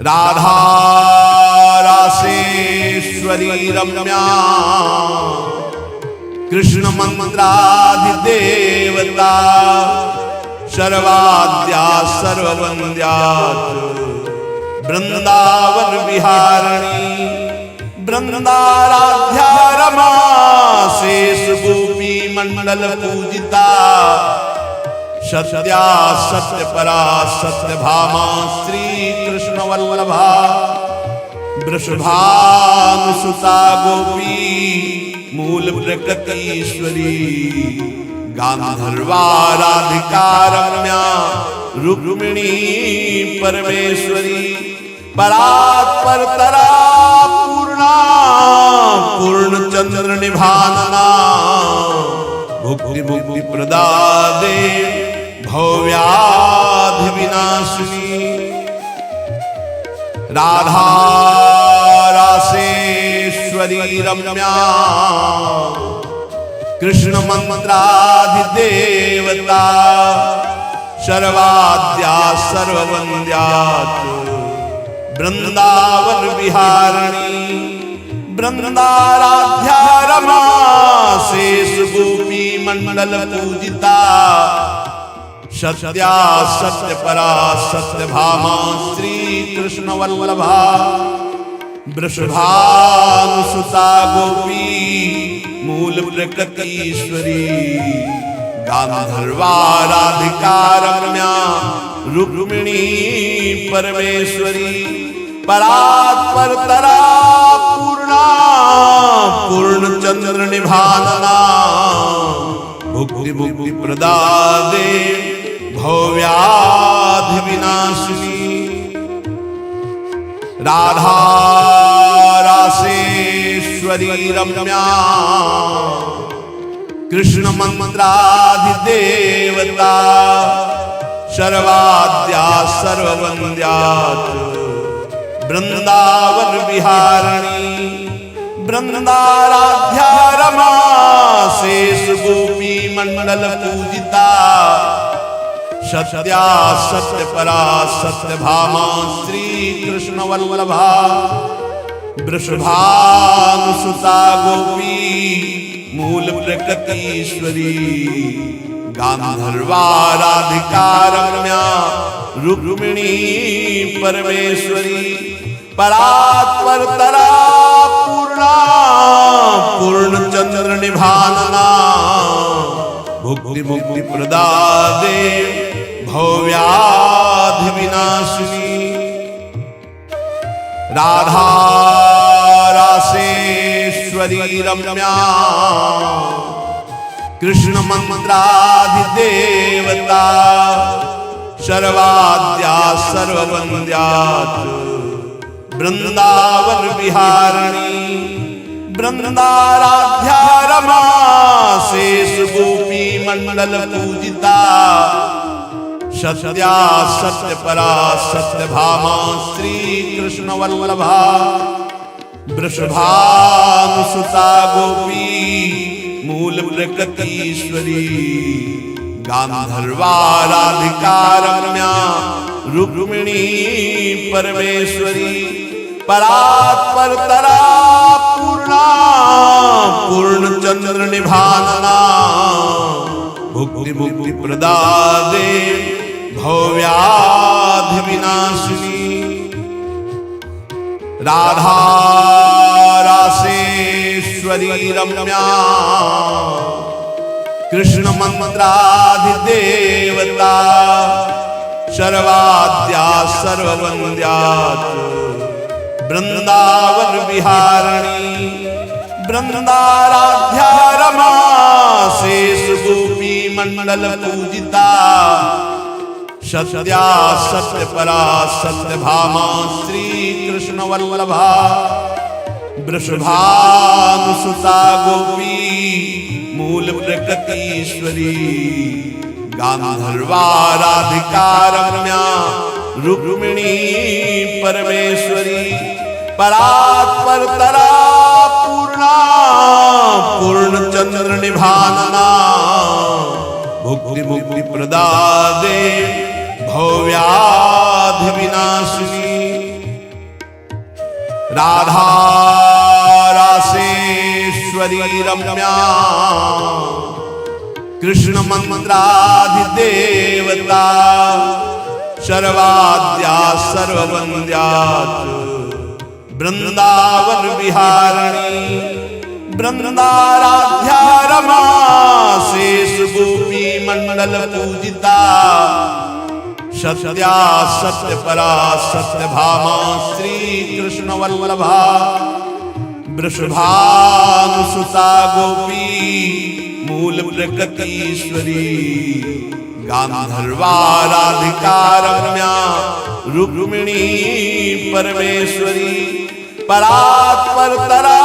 राधा रासेश्वरी रम्या कृष्ण मंत्राधिदेवता सर्वाद्या सर्ववन्द्या वृंदावन विहारिणी वृंदाराध्या रमा शेष गोपी मंडल पूजिता सत्या सत्य परा सत्य भामा श्री कृष्ण वल्लभा वृषभानुसुता गोपी मूल प्रकृतीश्वरी गांधर्वाराधिका रम्या रुक्मिणी परमेश्वरी परात्परतरा पूर्णा पूर्णचंद्र निभानना भुक्ति मुक्ति प्रदादे भव्याधि विनाशिनी राधा रासेश्वरी रम्या कृष्ण मंत्राधिदेवता सर्वाद्या सर्ववन्द्या वृंदावन विहारिणी वृंदाराध्या रमा शेष गोपी मंडल पूजिता सत्या सत्य परा सत्य भामा श्री कृष्ण वल्लभा वृषभानुसुता गोपी मूल प्रकृतीश्वरी गांधर्वाराधिका रम्या रुक्मिणी परमेश्वरी परात्परतरा पूर्णा पूर्णचंद्र निभानना भुक्ति मुक्ति प्रदादे भव्याधि विनाशिनी राधा रासेश्वरी रम्या कृष्ण मंत्राधिदेवता सर्वाद्या सर्ववन्द्या वृंदावन विहारिणी वृंदाराध्या रमा शेष गोपी मंडल पूजिता सत्या सत्य परा सत्य भामा श्री कृष्ण वल्लभा वृषभानुसुता गोपी मूल प्रकृतीश्वरी गांधर्वाराधिका रम्या रुक्मिणी परमेश्वरी परात्परतरा पूर्णा पूर्णचंद्र निभानना भुक्ति मुक्ति प्रदादे भव्याधि विनाशिनी राधा रासेश्वरी रम्या कृष्ण मंत्राधिदेवता सर्वाद्या सर्ववन्द्या वृंदावन विहारिणी वृंदाराध्या रमा शेष गोपी मंडल पूजिता सत्या सत्य परा सत्य भामा श्री कृष्ण वल्लभा वृषभानुसुता गोपी मूल प्रकृतीश्वरी गांधर्वाराधिका रम्या रुक्मिणी परमेश्वरी परात्परतरा पूर्णा पूर्णचंद्र निभानना भुक्ति मुक्ति प्रदादे भव्याधि विनाशिनी राधा रासेश्वरी रम्या कृष्ण मंत्राधिदेवता सर्वाद्या सर्ववन्द्या वृंदावन विहारिणी वृंदाराध्या रमा शेष गोपी मंडल पूजिता सत्या सत्य परा सत्य भामा श्री कृष्ण वल्लभा वृषभानुसुता गोपी मूल प्रकृतीश्वरी गांधर्वाराधिका रम्या रुक्मिणी परमेश्वरी परात्परतरा पूर्णा पूर्णचंद्र निभानना भुक्ति मुक्ति प्रदादे भव्याधि विनाशिनी राधा रासेश्वरी रम्या कृष्ण मंत्राधिदेवता सर्वाद्या सर्ववन्द्या वृंदावन विहारिणी वृंदाराध्या रमा शेष गोपी मंडल पूजिता सत्या सत्य परा सत्य भामा श्री कृष्ण वल्लभा वृषभानुसुता गोपी मूल प्रकृतीश्वरी गांधर्वा राधिका रम्या रुक्मिणी परमेश्वरी परात्परतरा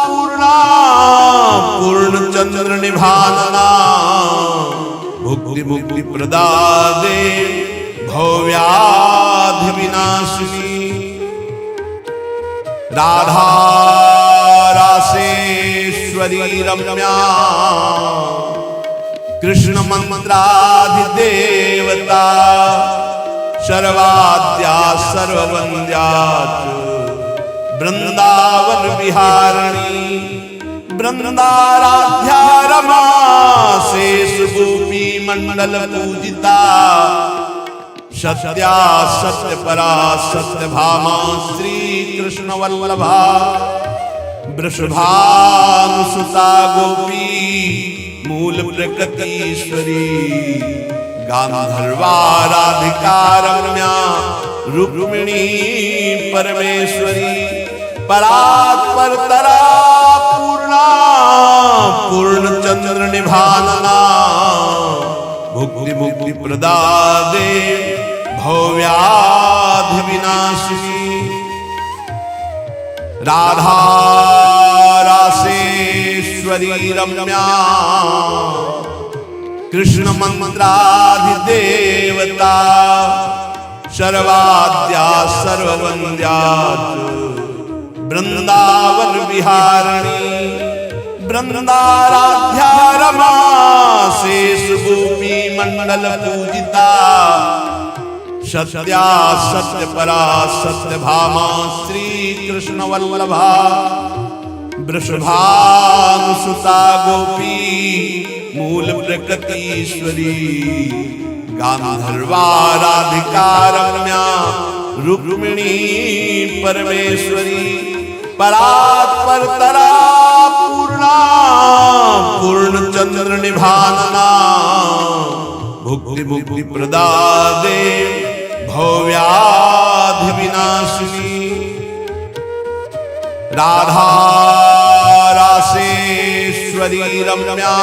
पूर्णा पूर्णचंद्र निभानना भुक्ति मुक्ति प्रदादे भव्याधि विनाशिनी राधा रासेश्वरी रम्या कृष्ण मंत्राधिदेवता सर्वाद्या सर्ववन्द्या वृंदावन विहारिणी वृंदाराध्या रमा शेष गोपी मंडल पूजिता सत्या सत्य परा सत्य भामा श्री कृष्ण वल्लभा वृषभानुसुता गोपी मूल प्रकृतीश्वरी गांधर्वा राधिका रम्या रुक्मिणी परमेश्वरी परात्परतरा पूर्णा पूर्णचंद्र निभानना भुक्ति मुक्ति प्रदादे भव्याधि विनाशिनी राधा रासेश्वरी रम्या कृष्ण मंत्राधिदेवता सर्वाद्या सर्ववन्द्या वृंदावन विहारिणी वृंदाराध्या रमा शेष गोपी मंडल पूजिता सत्या सत्य परा सत्य भामा श्री कृष्ण वल्लभा वृषभानुसुता गोपी मूल प्रकृतीश्वरी गांधर्वा राधिका रम्या रुक्मिणी परमेश्वरी परात्परतरा पूर्णा पूर्णचंद्र निभानना भुक्ति मुक्ति प्रदादे भव्याधि विनाशिनी राधा रासेश्वरी रम्या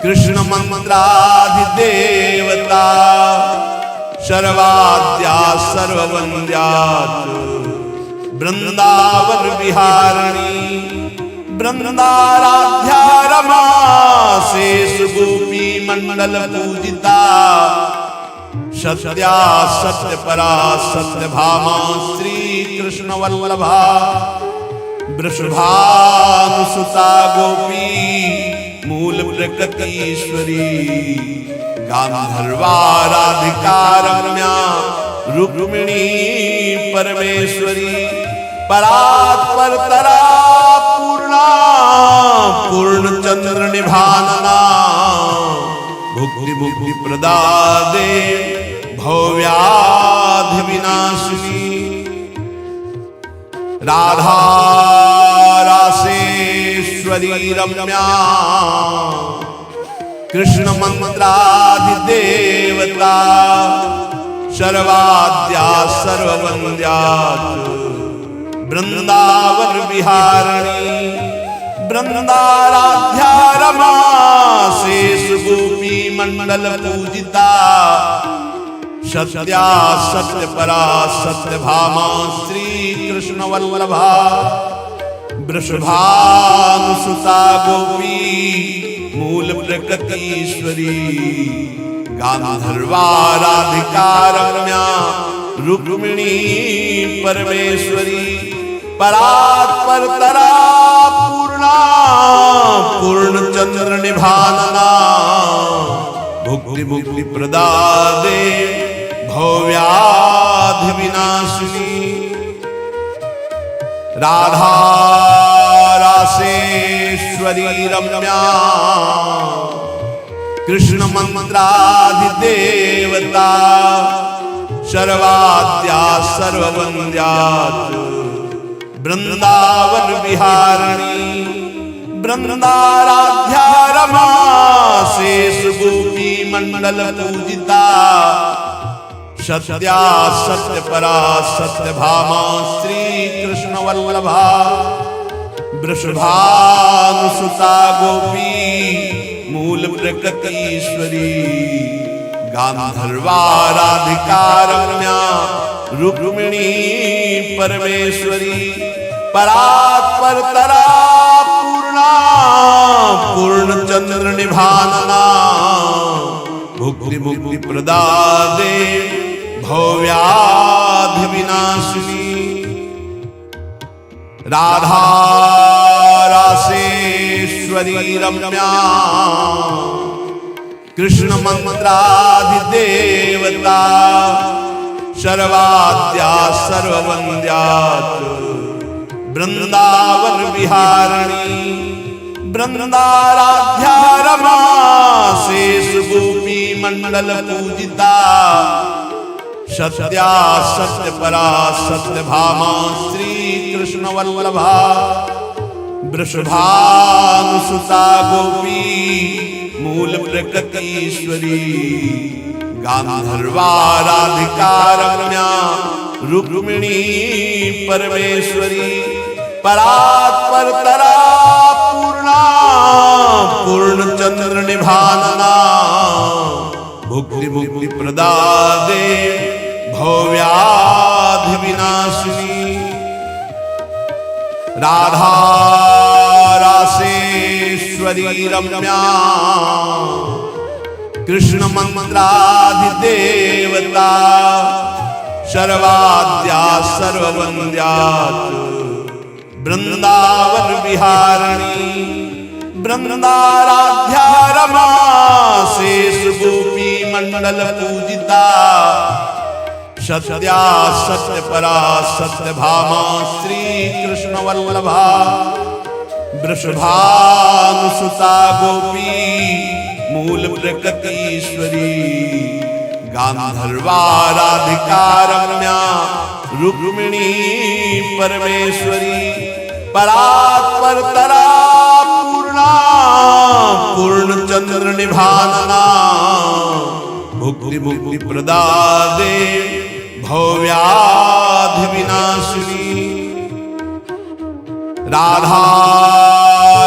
कृष्ण मंत्राधिदेवता सर्वाद्या सर्ववन्द्या वृंदावन विहारिणी वृंदाराध्या रमा शेष गोपी मंडल पूजिता सत्या सत्य परा सत्य भामा श्री कृष्ण वल्लभा वृषभानुसुता गोपी मूल प्रकृतीश्वरी गांधर्वा राधिका रम्या रुक्मिणी परमेश्वरी परात्परतरा पूर्णा पूर्णचंद्र निभानना भुक्ति मुक्ति प्रदादे भव्याधि विनाशिनी राधा रासेश्वरी रम्या कृष्ण मंत्राधिदेवता सर्वाद्या सर्ववन्द्या वृंदावन विहारिणी वृंदाराध्या रमा शेष गोपी मंडल पूजिता सत्या सत्य परा सत्य भामा श्री कृष्ण वल्लभा वृषभानुसुता गोपी मूल प्रकृतीश्वरी गांधर्वा राधिका रम्या रुक्मिणी परमेश्वरी परात्परतरा पूर्णा पूर्णचंद्र निभानना भुक्ति मुक्ति प्रदादे भव्याधि विनाशिनी राधा रासेश्वरी रम्या कृष्ण मंत्राधिदेवता सर्वाद्या सर्ववन्द्या वृंदावन विहारिणी वृंदाराध्या रमा शेष गोपी मंडल पूजिता सत्या सत्य परा सत्य भामा श्री कृष्ण वल्लभा वृषभानुसुता गोपी मूल प्रकृतीश्वरी गांधर्वाराधिका रम्या रुक्मिणी परमेश्वरी परात्परतरा पूर्णा पूर्णचंद्र निभानना भुक्ति मुक्ति प्रदादे भव्याधि विनाशिनी राधा रासेश्वरी रम्या कृष्ण मंत्राधिदेवता सर्वाद्या सर्ववन्द्या वृंदावन विहारिणी वृंदाराध्या रमा शेष गोपी मंडल पूजिता सत्या सत्य परा सत्य भामा श्री कृष्ण वल्लभा वृषभानुसुता गोपी मूल प्रकृतीश्वरी गांधर्वाराधिका रम्या रुक्मिणी परमेश्वरी परात्परतरा पूर्णा पूर्णचंद्र निभानना भुक्ति मुक्ति प्रदादे भव्याधि विनाशिनी राधा रासेश्वरी रम्या कृष्ण मंत्राधिदेवता सर्वाद्या सर्ववन्द्या वृंदावन विहारिणी वृंदाराध्या रमा शेष गोपी मंडल पूजिता सत्या सत्य परा सत्य भामा श्री कृष्ण वल्लभा वृषभानुसुता गोपी मूल प्रकृतीश्वरी गांधर्वाराधिका रम्या रुक्मिणी परमेश्वरी परात्परतरा पूर्णा पूर्णचंद्र निभानना भुक्ति मुक्ति प्रदादे भव्याधि विनाशिनी राधा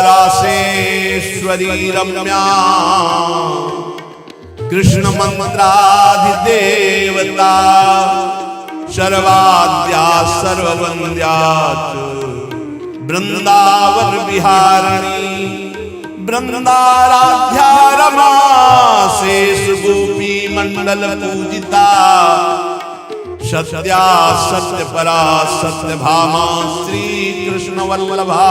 रासेश्वरी रम्या कृष्ण मंत्राधिदेवता सर्वाद्या सर्ववन्द्या वृंदावन विहारिणी वृंदाराध्या रमा शेष गोपी मंडल पूजिता सत्या सत्य परा सत्य भामा श्री कृष्ण वल्लभा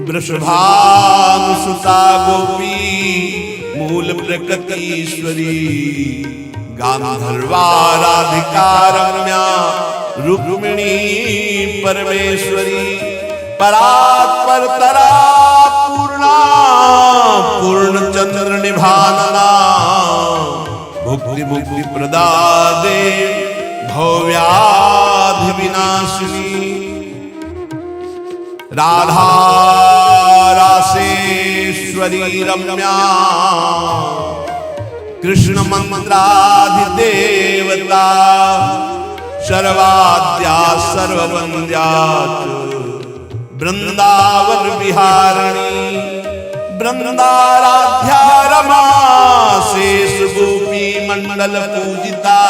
वृषभानुसुता गोपी मूल प्रकृतीश्वरी गांधर्वाराधिका रम्या रुक्मिणी परमेश्वरी परात्परतरा पूर्णा पूर्णचंद्र निभानना भुक्ति मुक्ति प्रदादे भव्याधि विनाशिनी राधा रासेश्वरी रम्या कृष्ण मंत्राधिदेवता सर्वाद्या सर्ववन्द्या वृंदावन विहारिणी वृंदाराध्या रमा शेष गोपी मंडल पूजिता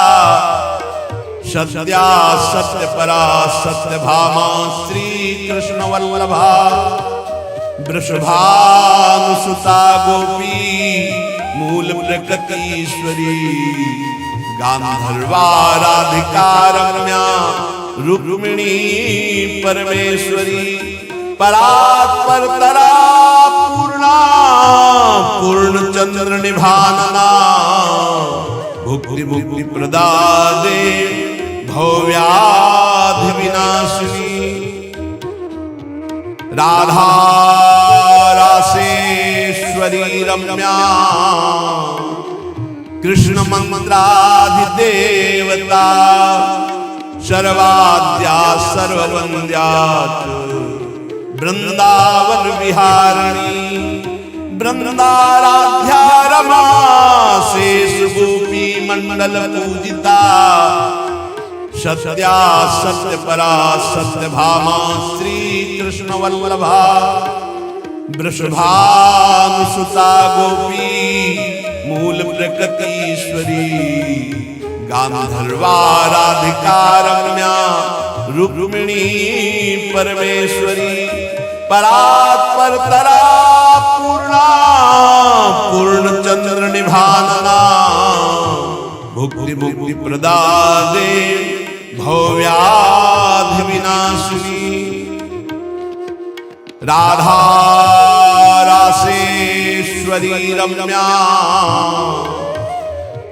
सत्या सत्य परा सत्य भामा श्री कृष्ण वल्लभा वृषभानुसुता गोपी मूल प्रकृतीश्वरी गांधर्वाराधिका रम्या रुक्मिणी परमेश्वरी परात्परतरा पूर्णा पूर्णचंद्र निभानना भुक्ति मुक्ति प्रदादे भव्याधि विनाशिनी रम्या कृष्ण मंत्राधिदेवता सर्वाद्या सर्ववन्द्या वृंदावन विहारिणी वृंदाराध्या रमा शेष गोपी मंडल पूजिता सत्या सत्य परा सत्य भामा श्री कृष्ण वल्लभा वृषभानुसुता गोपी मूल प्रकृतीश्वरी गांधर्वाराधिका रम्या रुक्मिणी परमेश्वरी परात्परतरा पूर्णा पूर्णचंद्र निभानना भुक्ति मुक्ति प्रदादे भव्याधि विनाशिनी राधा रासेश्वरी रम्या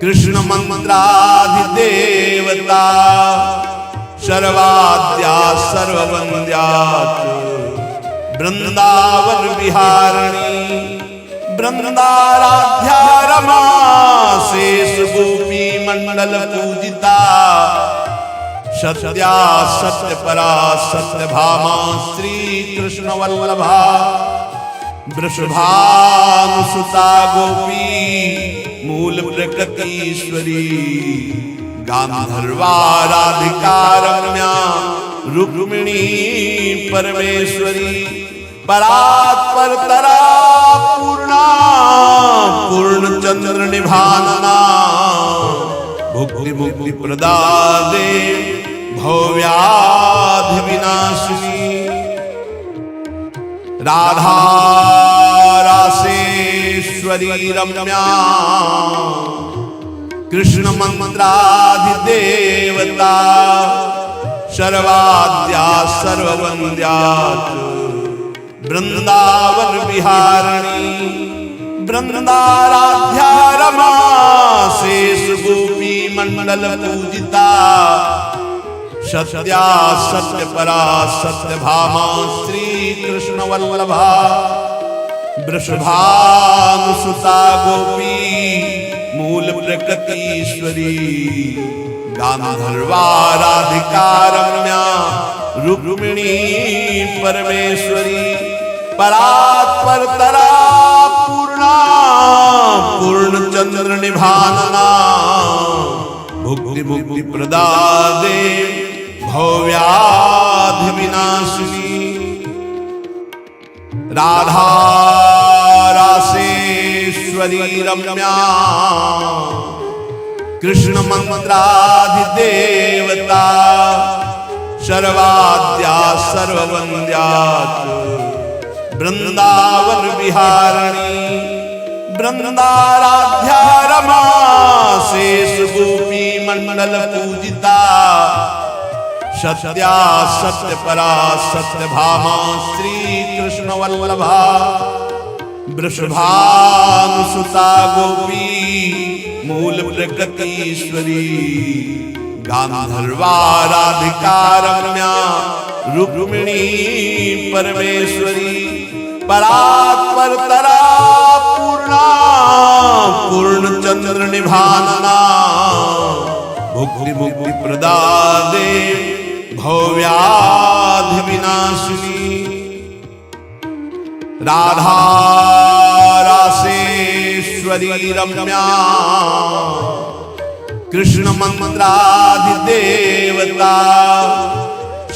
कृष्ण मंत्राधिदेवता सर्वाद्या सर्ववन्द्या वृंदावन विहारिणी वृंदाराध्या रमा शेष गोपी मंडल पूजिता सत्या सत्य परा सत्य भामा श्री कृष्ण वल्लभा वृषभानुसुता गोपी मूल प्रकृतीश्वरी गांधर्वाराधिका रम्या रुक्मिणी परमेश्वरी परात्परतरा पूर्णा पूर्णचंद्र निभानना भुक्ति मुक्ति प्रदादे भव्याधि विनाशिनी राधा रासेश्वरी रम्या कृष्ण मंत्राधिदेवता सर्वाद्या सर्ववन्द्या वृंदावन विहारिणी वृंदाराध्या रमा शेष गोपी मंडल पूजिता सत्या सत्य परा सत्य भामा श्री कृष्ण वल्लभा वृषभानुसुता गोपी मूल प्रकृतीश्वरी गांधर्वाराधिका रम्या रुक्मिणी परमेश्वरी परात्परतरा पूर्णा पूर्णचंद्र निभानना भुक्ति मुक्ति प्रदादे भव्याधि विनाशिनी राधा रासेश्वरी रम्या कृष्ण मंत्राधिदेवता सर्वाद्या सर्ववन्द्या वृंदावन विहारिणी वृंदाराध्या रमा शेष गोपी मंडल पूजिता सत्या सत्य परा सत्य भामा श्री कृष्ण वल्लभा वृषभानुसुता गोपी मूल प्रकृतीश्वरी गांधर्वाराधिका रम्या रुक्मिणी परमेश्वरी परात्परतरा पूर्णा पूर्णचंद्र निभानना भुक्ति मुक्ति प्रदादे भव्याधि विनाशिनी राधा रासेश्वरी रम्या कृष्ण मंत्राधिदेवता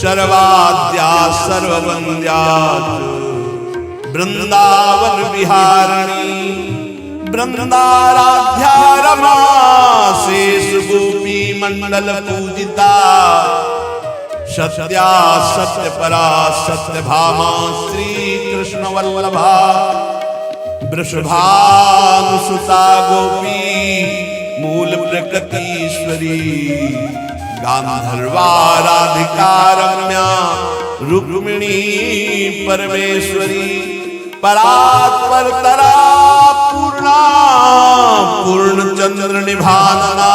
सर्वाद्या सर्ववन्द्या वृंदावन विहारिणी वृंदाराध्या रमा शेष गोपी मंडल पूजिता सत्या सत्य परा सत्य भामा श्री कृष्ण वल्लभा वृषभानुसुता गोपी मूल प्रकृतीश्वरी गांधर्वाराधिका रम्या रुक्मिणी परमेश्वरी परात्परतरा पूर्णा पूर्णचंद्र निभानना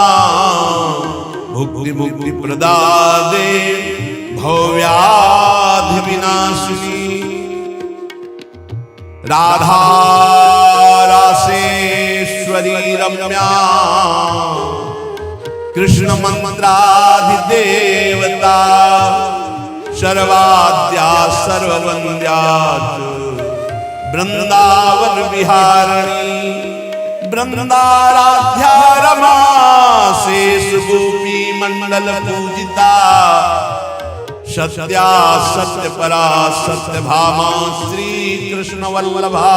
भुक्ति मुक्ति प्रदादे भव्याधि विनाशिनी राधा रासेश्वरी रम्या कृष्ण मंत्राधिदेवता सर्वाद्या सर्ववन्द्या वृंदावन विहारिणी वृंदाराध्या रमा शेष गोपी मंडल पूजिता सत्या सत्य परा सत्य भामा श्री कृष्ण वल्लभा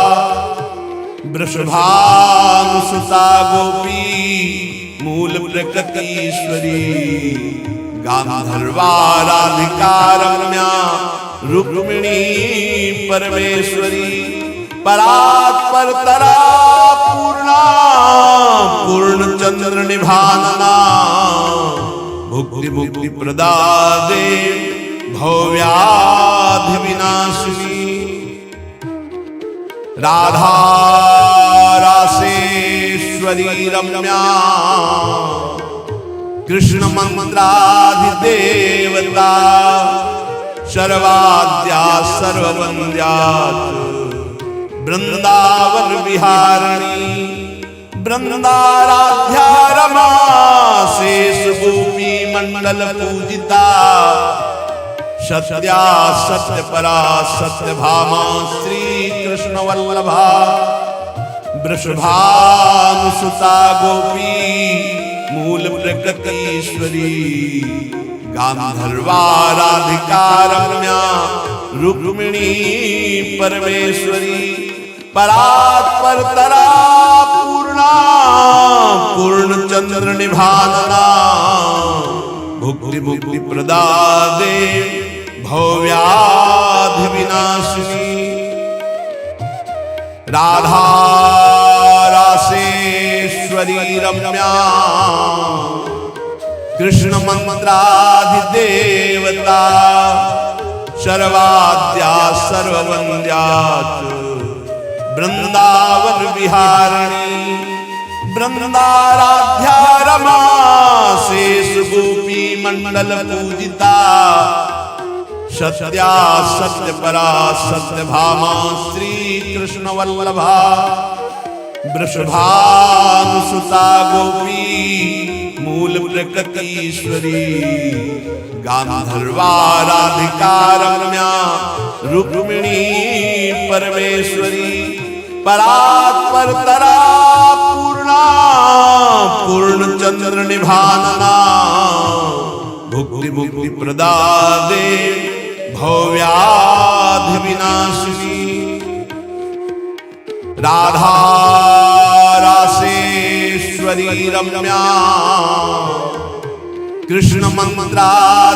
वृषभानुसुता गोपी मूल प्रकृतीश्वरी गांधर्वा राधिका रम्या रुक्मिणी परमेश्वरी परात्पर तरा पूर्णा पूर्ण चंद्र निभानना भुक्ति मुक्ति प्रदादे भव्याधि विनाशिनी राधा रासेश्वरी रम्या कृष्ण मंत्राधिदेवता सर्वाद्या सर्ववन्द्या वृंदावन विहारिणी वृंदाराध्या रमा शेष गोपी मंडल पूजिता सत्या सत्य परा सत्य भामा श्री कृष्ण वल्लभा वृषभानुसुता गोपी मूल प्रकृतीश्वरी गांधर्वा राधिका रम्या रुक्मिणी परमेश्वरी परात्पर तरा पूर्णा पूर्ण चंद्र निभानना भुक्ति मुक्ति प्रदादे भव्याधि विनाशिनी राधा रासेश्वरी रम्या कृष्ण मंत्राधिदेवता सर्वाद्या सर्ववन्द्या वृंदावन विहारिणी वृंदाराध्या रमा शेष गोपी मंडल पूजिता सत्या सत्य परा सत्य भामा श्री कृष्ण वल्लभा वृषभानुसुता गोपी मूल प्रकृतीश्वरी गांधर्वा राधिका रम्या रुक्मिणी परमेश्वरी परात्पर तरा पूर्णा पूर्ण चंद्र निभानना भुक्ति मुक्ति प्रदादे भव्याधि विनाशिनी राधा रासेश्वरी रम्या कृष्ण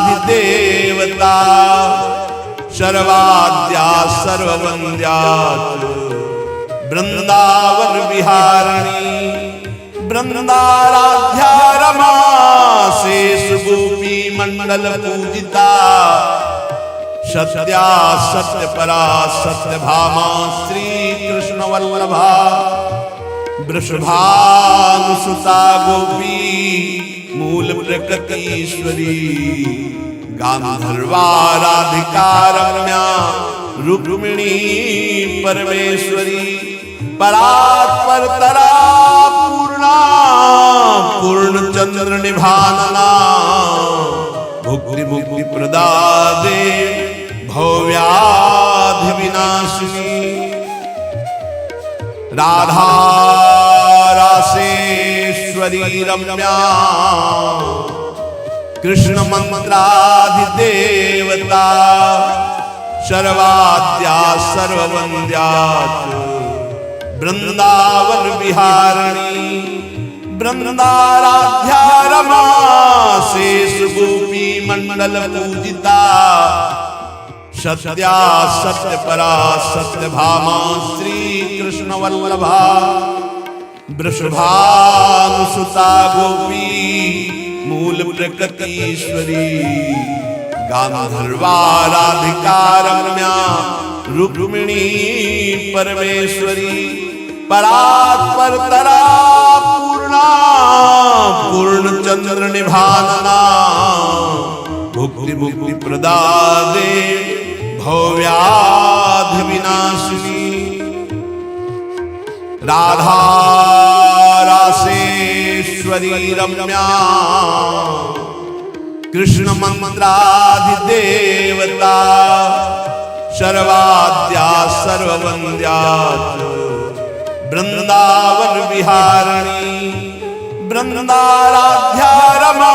मंत्राधिदेवता सर्वाद्या सर्ववन्द्या वृंदावन विहारिणी वृंदाराध्या रमा शेष गोपी मंडल पूजिता सत्या सत्य परा सत्य भामा श्री कृष्ण वल्लभा वृषभानुसुता गोपी मूल प्रकृतीश्वरी गांधर्वा राधिका रम्या रुक्मिणी परमेश्वरी परात्पर तरा पूर्णा पूर्ण चंद्र निभानना भुक्ति मुक्ति प्रदादे भव्याधि विनाशिनी राधा रासेश्वरी रम्या कृष्ण मंत्राधिदेवता सर्वाद्या सर्ववन्द्या वृंदावन विहारिणी वृंदाराध्या रमा शेष गोपी मंडल पूजिता सत्या सत्य परा सत्य भामा श्री कृष्ण वल्लभा वृषभानुसुता गोपी मूल प्रकृतीश्वरी गांधर्वा राधिका रम्या रुक्मिणी परमेश्वरी परात्पर तरा पूर्णा पूर्ण चंद्र निभानना भुक्ति मुक्ति प्रदादे भव्याधि विनाशिनी राधा रासेश्वरी रम्या कृष्ण मंत्राधिदेवता सर्वाद्या सर्ववन्द्या वृंदावन विहारिणी वृंदाराध्या रमा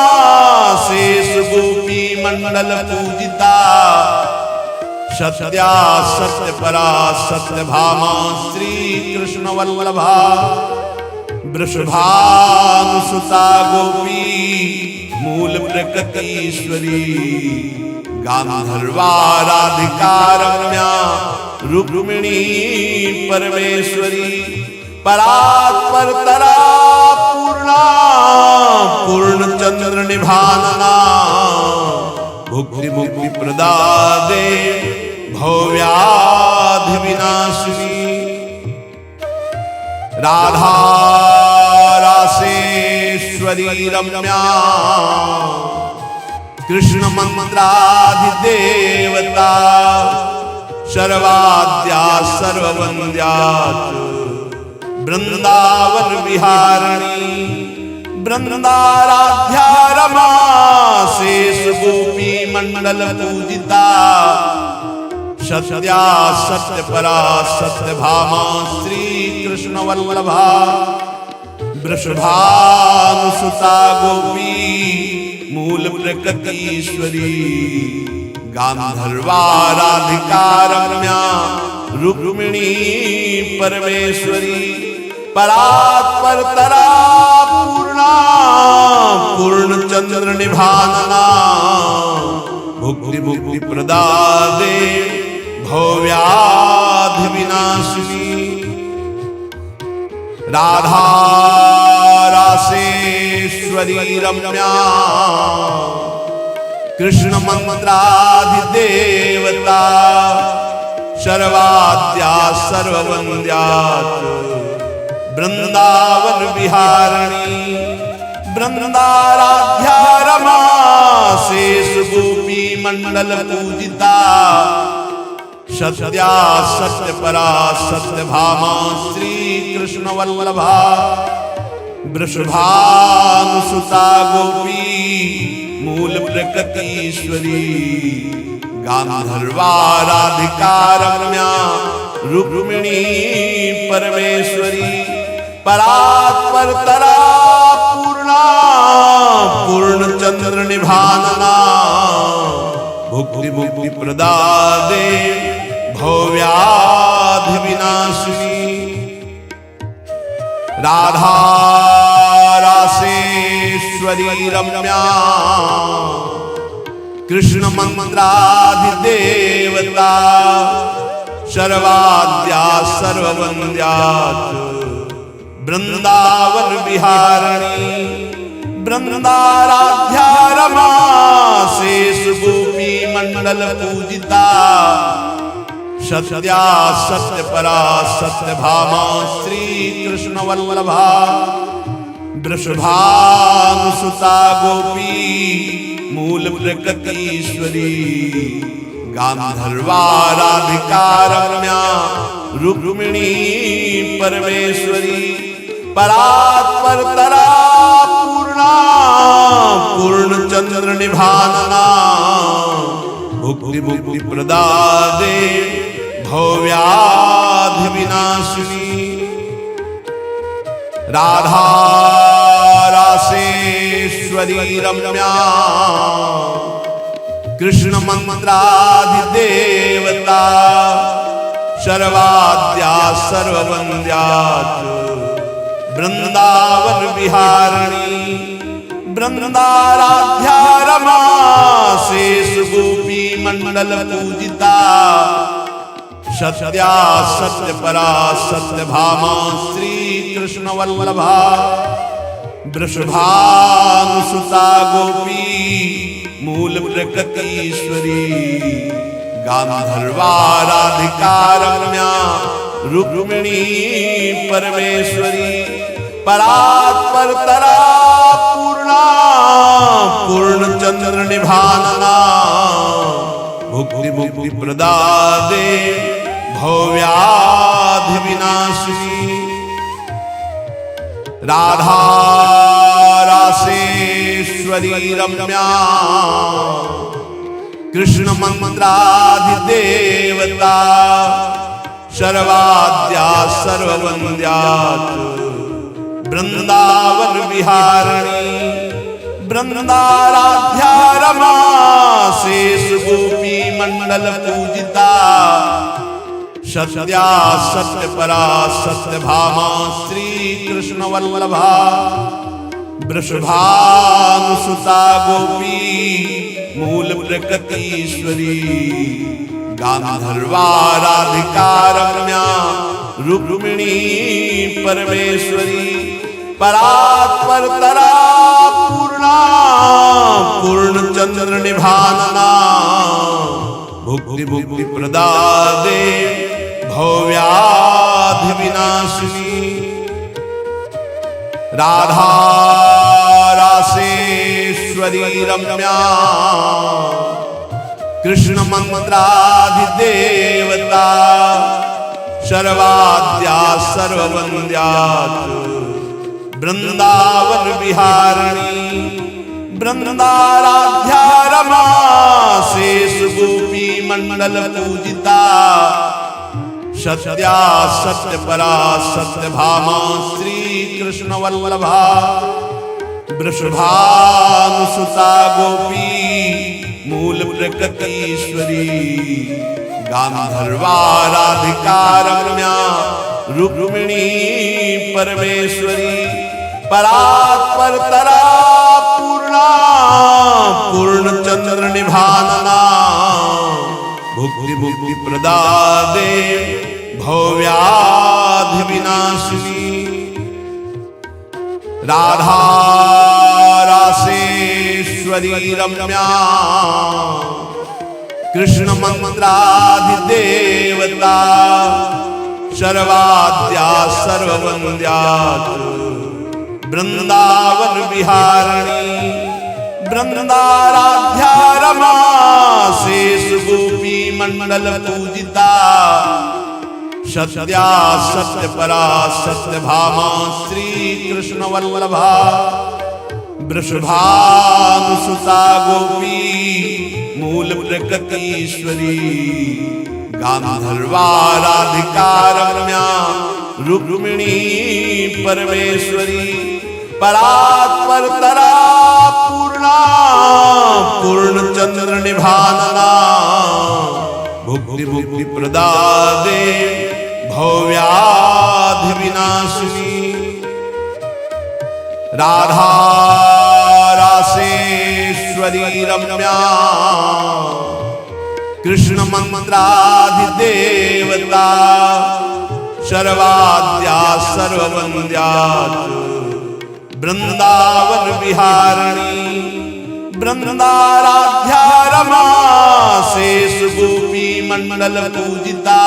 शेष गोपी मंडल पूजिता सत्या सत्य परा सत्य भामा श्री कृष्ण वल्लभा वृषभानुसुता गोपी मूल प्रकृतीश्वरी गांधर्वा राधिका रम्या रुक्मिणी परमेश्वरी परात्पर तरा पूर्णा पूर्ण चंद्र निभानना भुक्ति मुक्ति प्रदादे भव्याधि विनाशिनी राधा रासेश्वरी रम्या कृष्ण मंत्राधिदेवता सर्वाद्या सर्ववन्द्या वृंदावन विहारिणी वृंदाराध्या रमा शेष गोपी मंडल पूजिता सत्या सत्य परा सत्य भामा श्री कृष्ण वल्लभा वृषभानुसुता गोपी मूल प्रकृतीश्वरी गांधर्वा राधिका रम्या रुक्मिणी परमेश्वरी परात्पर तरा पूर्णा पूर्ण चंद्र निभानना भुक्ति मुक्ति प्रदादे भव्याधि विनाशिनी राधा रासेश्वरी रम्या कृष्ण मंत्राधिदेवता सर्वाद्या सर्ववन्द्या वृंदावन विहारिणी वृंदाराध्या रमा शेष गोपी मंडल पूजिता सत्या सत्य परा सत्य भामा श्री कृष्ण वल्लभा वृषभानुसुता गोपी मूल प्रकृतीश्वरी गांधर्वा राधिका रम्या रुक्मिणी परमेश्वरी परात्पर तरा पूर्णा पूर्ण चंद्र निभानना भुक्ति मुक्ति प्रदादे भव्याधि विनाशिनी राधा रासेश्वरी रम्या कृष्ण मंत्राधिदेवता सर्वाद्या सर्ववन्द्या वृंदावन विहारिणी वृंदाराध्या रमा शेष गोपी मंडल पूजिता सत्या सत्य परा सत्य भामा श्री कृष्ण वल्लभा वृषभानुसुता गोपी मूल प्रकृतीश्वरी गांधर्वा राधिका रम्या रुक्मिणी परमेश्वरी परात्पर तरा पूर्णा पूर्ण चंद्र निभानना भुक्ति मुक्ति प्रदादे भव्याधि विनाशिनी राधा रासेश्वरी रम्या कृष्ण मंत्राधिदेवता सर्वाद्या सर्ववन्द्या वृंदावन विहारिणी वृंदाराध्या रमा शेष गोपी मंडल पूजिता सत्या सत्य परा सत्य भामा श्री कृष्ण वल्लभा वृषभानुसुता गोपी मूल प्रकृतीश्वरी गांधर्वा राधिका रम्या रुक्मिणी परमेश्वरी परात्पर तरा पूर्णा पूर्ण चंद्र निभानना भुक्ति मुक्ति प्रदादे भव्याधि विनाशिनी राधा रासेश्वरी रम्या कृष्ण मंत्राधिदेवता सर्वाद्या सर्ववन्द्या वृंदावन विहारिणी वृंदाराध्या रमा शेष गोपी मंडल पूजिता सत्या सत्य परा सत्य भामा श्री कृष्ण वल्लभा वृषभानुसुता गोपी मूल प्रकृतीश्वरी गांधर्वाराधिका रम्या रुक्मिणी परमेश्वरी परात्पर तरा पूर्णा पूर्णचंद्र निभानना भुक्ति भुक्ति प्रदादे भव्याधि विनाशिनी राधा रासेश्वरी रम्या कृष्ण मंत्राधिदेवता सर्वाद्या सर्ववन्द्या वृंदावन विहारिणी वृंदाराध्या रमा शेष गोपी मंडल पूजिता सत्या सत्य परा सत्य भामा श्री कृष्ण वल्लभा वृषभानुसुता गोपी मूल प्रकृतीश्वरी गांधर्वाराधिका रम्या रुक्मिणी परमेश्वरी परात्पर तरा पूर्णा पूर्णचंद्र निभानना भुक्ति भुक्ति प्रदादे भव्याधि विनाशिनी राधा रासेश्वरी रम्या कृष्ण मंत्राधिदेवता सर्वाद्या सर्ववन्द्या वृंदावन विहारिणी वृंदाराध्या रमा शेष गोपी मंडल पूजिता सत्या सत्य परा सत्य भामा श्री कृष्ण वल्लभा वृषभानुसुता गोपी मूल प्रकृतीश्वरी गांधर्वाराधिका रम्या रुक्मिणी परमेश्वरी परात्पर तरा पूर्णा पूर्णचंद्र निभानना भुक्ति भुक्ति प्रदादे भव्याधि विनाशिनी राधा रासेश्वरी रम्या कृष्ण मंत्राधिदेवता सर्वाद्या सर्ववन्द्या वृंदावन विहारिणी वृंदाराध्या रमा शेष गोपी मंडल पूजिता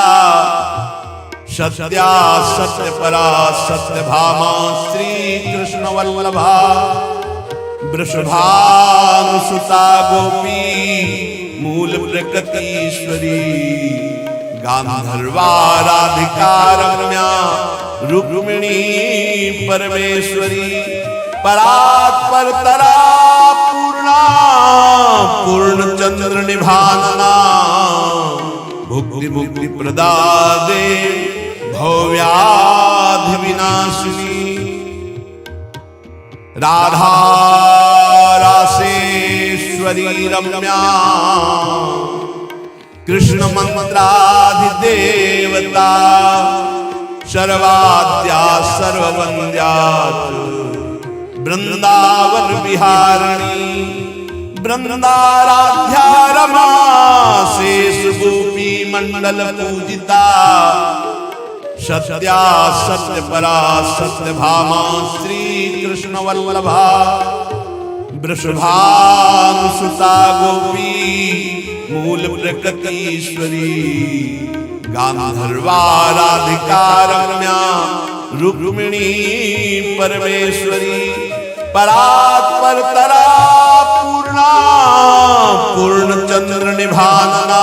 सत्या सत्य परा सत्य भामा श्री कृष्ण वल्लभा वृषभानुसुता गोपी मूल प्रकृतीश्वरी गांधर्वाराधिका रम्या रुक्मिणी परमेश्वरी परात्पर तरा पूर्णा पूर्णचंद्र निभानना भुक्ति भुक्ति प्रदादे भव्याधि विनाशिनी राधा रासेश्वरी रम्या कृष्ण मंत्राधिदेवता सर्वाद्या सर्ववन्द्या वृंदावन विहारिणी वृंदाराध्या रमा शेष गोपी मंडल पूजिता सत्या सत्य परा सत्य भामा श्री कृष्ण वल्लभा वृषभानुसुता गोपी मूल प्रकृतीश्वरी गांधर्वाराधिका रम्या रुक्मिणी परमेश्वरी परात्पर तरा पूर्णा पूर्णचंद्र निभानना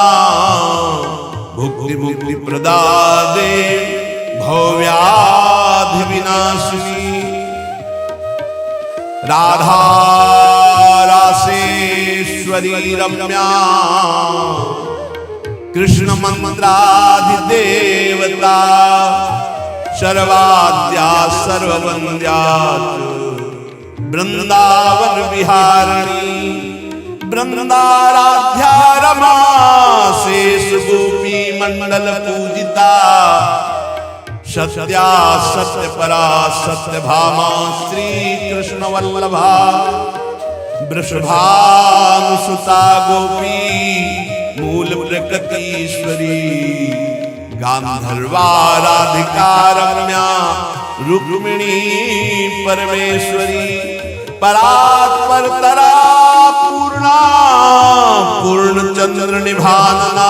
भुक्ति भुक्ति प्रदादे भव्याधि विनाशिनी राधा रासेश्वरी रम्या कृष्ण मंत्राधिदेवता सर्वाद्या सर्ववन्द्या वृंदावन विहारिणी वृंदाराध्या रमा शेष गोपी मंडल पूजिता सत्या सत्य परा सत्य भामा श्री कृष्ण वल्लभा वृषभानुसुता गोपी मूल प्रकृतीश्वरी गांधर्वा राधिका रम्या रुक्मिणी परमेश्वरी परात्परतरा पूर्णा पूर्णचंद्र निभानना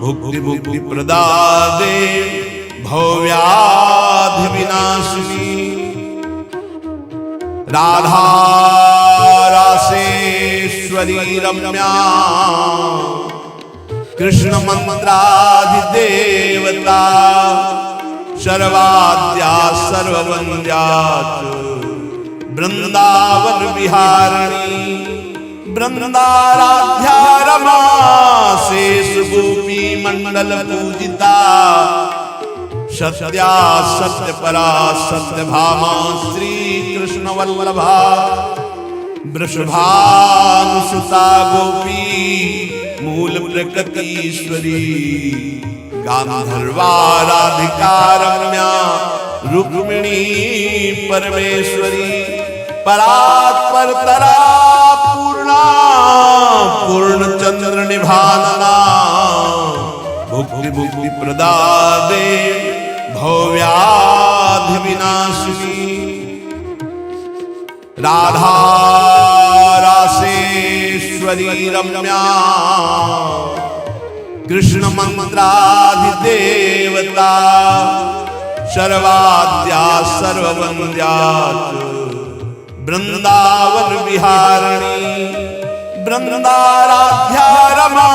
भुक्ति मुक्ति प्रदादे भव्याधि विनाशिनी राधा रासेश्वरी रम्या कृष्ण मंत्राधिदेवता सर्वाद्या सर्ववन्द्या वृंदावन विहारिणी वृंदाराध्या रमा शेष गोपी मंडल पूजिता सत्या सत्य परा सत्य भामा श्री कृष्ण वल्लभा वृषभानुसुता गोपी मूल प्रकृतीश्वरी गांधर्वा राधिका रम्या रुक्मिणी परमेश्वरी परात्परतरा पूर्णा पूर्णचंद्र निभानना भुक्ति मुक्ति प्रदादे भव्याधि विनाशिनी राधा रासेश्वरी रम्या कृष्ण मंत्राधिदेवता सर्वाद्या सर्ववन्द्या वृंदावन विहारिणी वृंदाराध्या रमा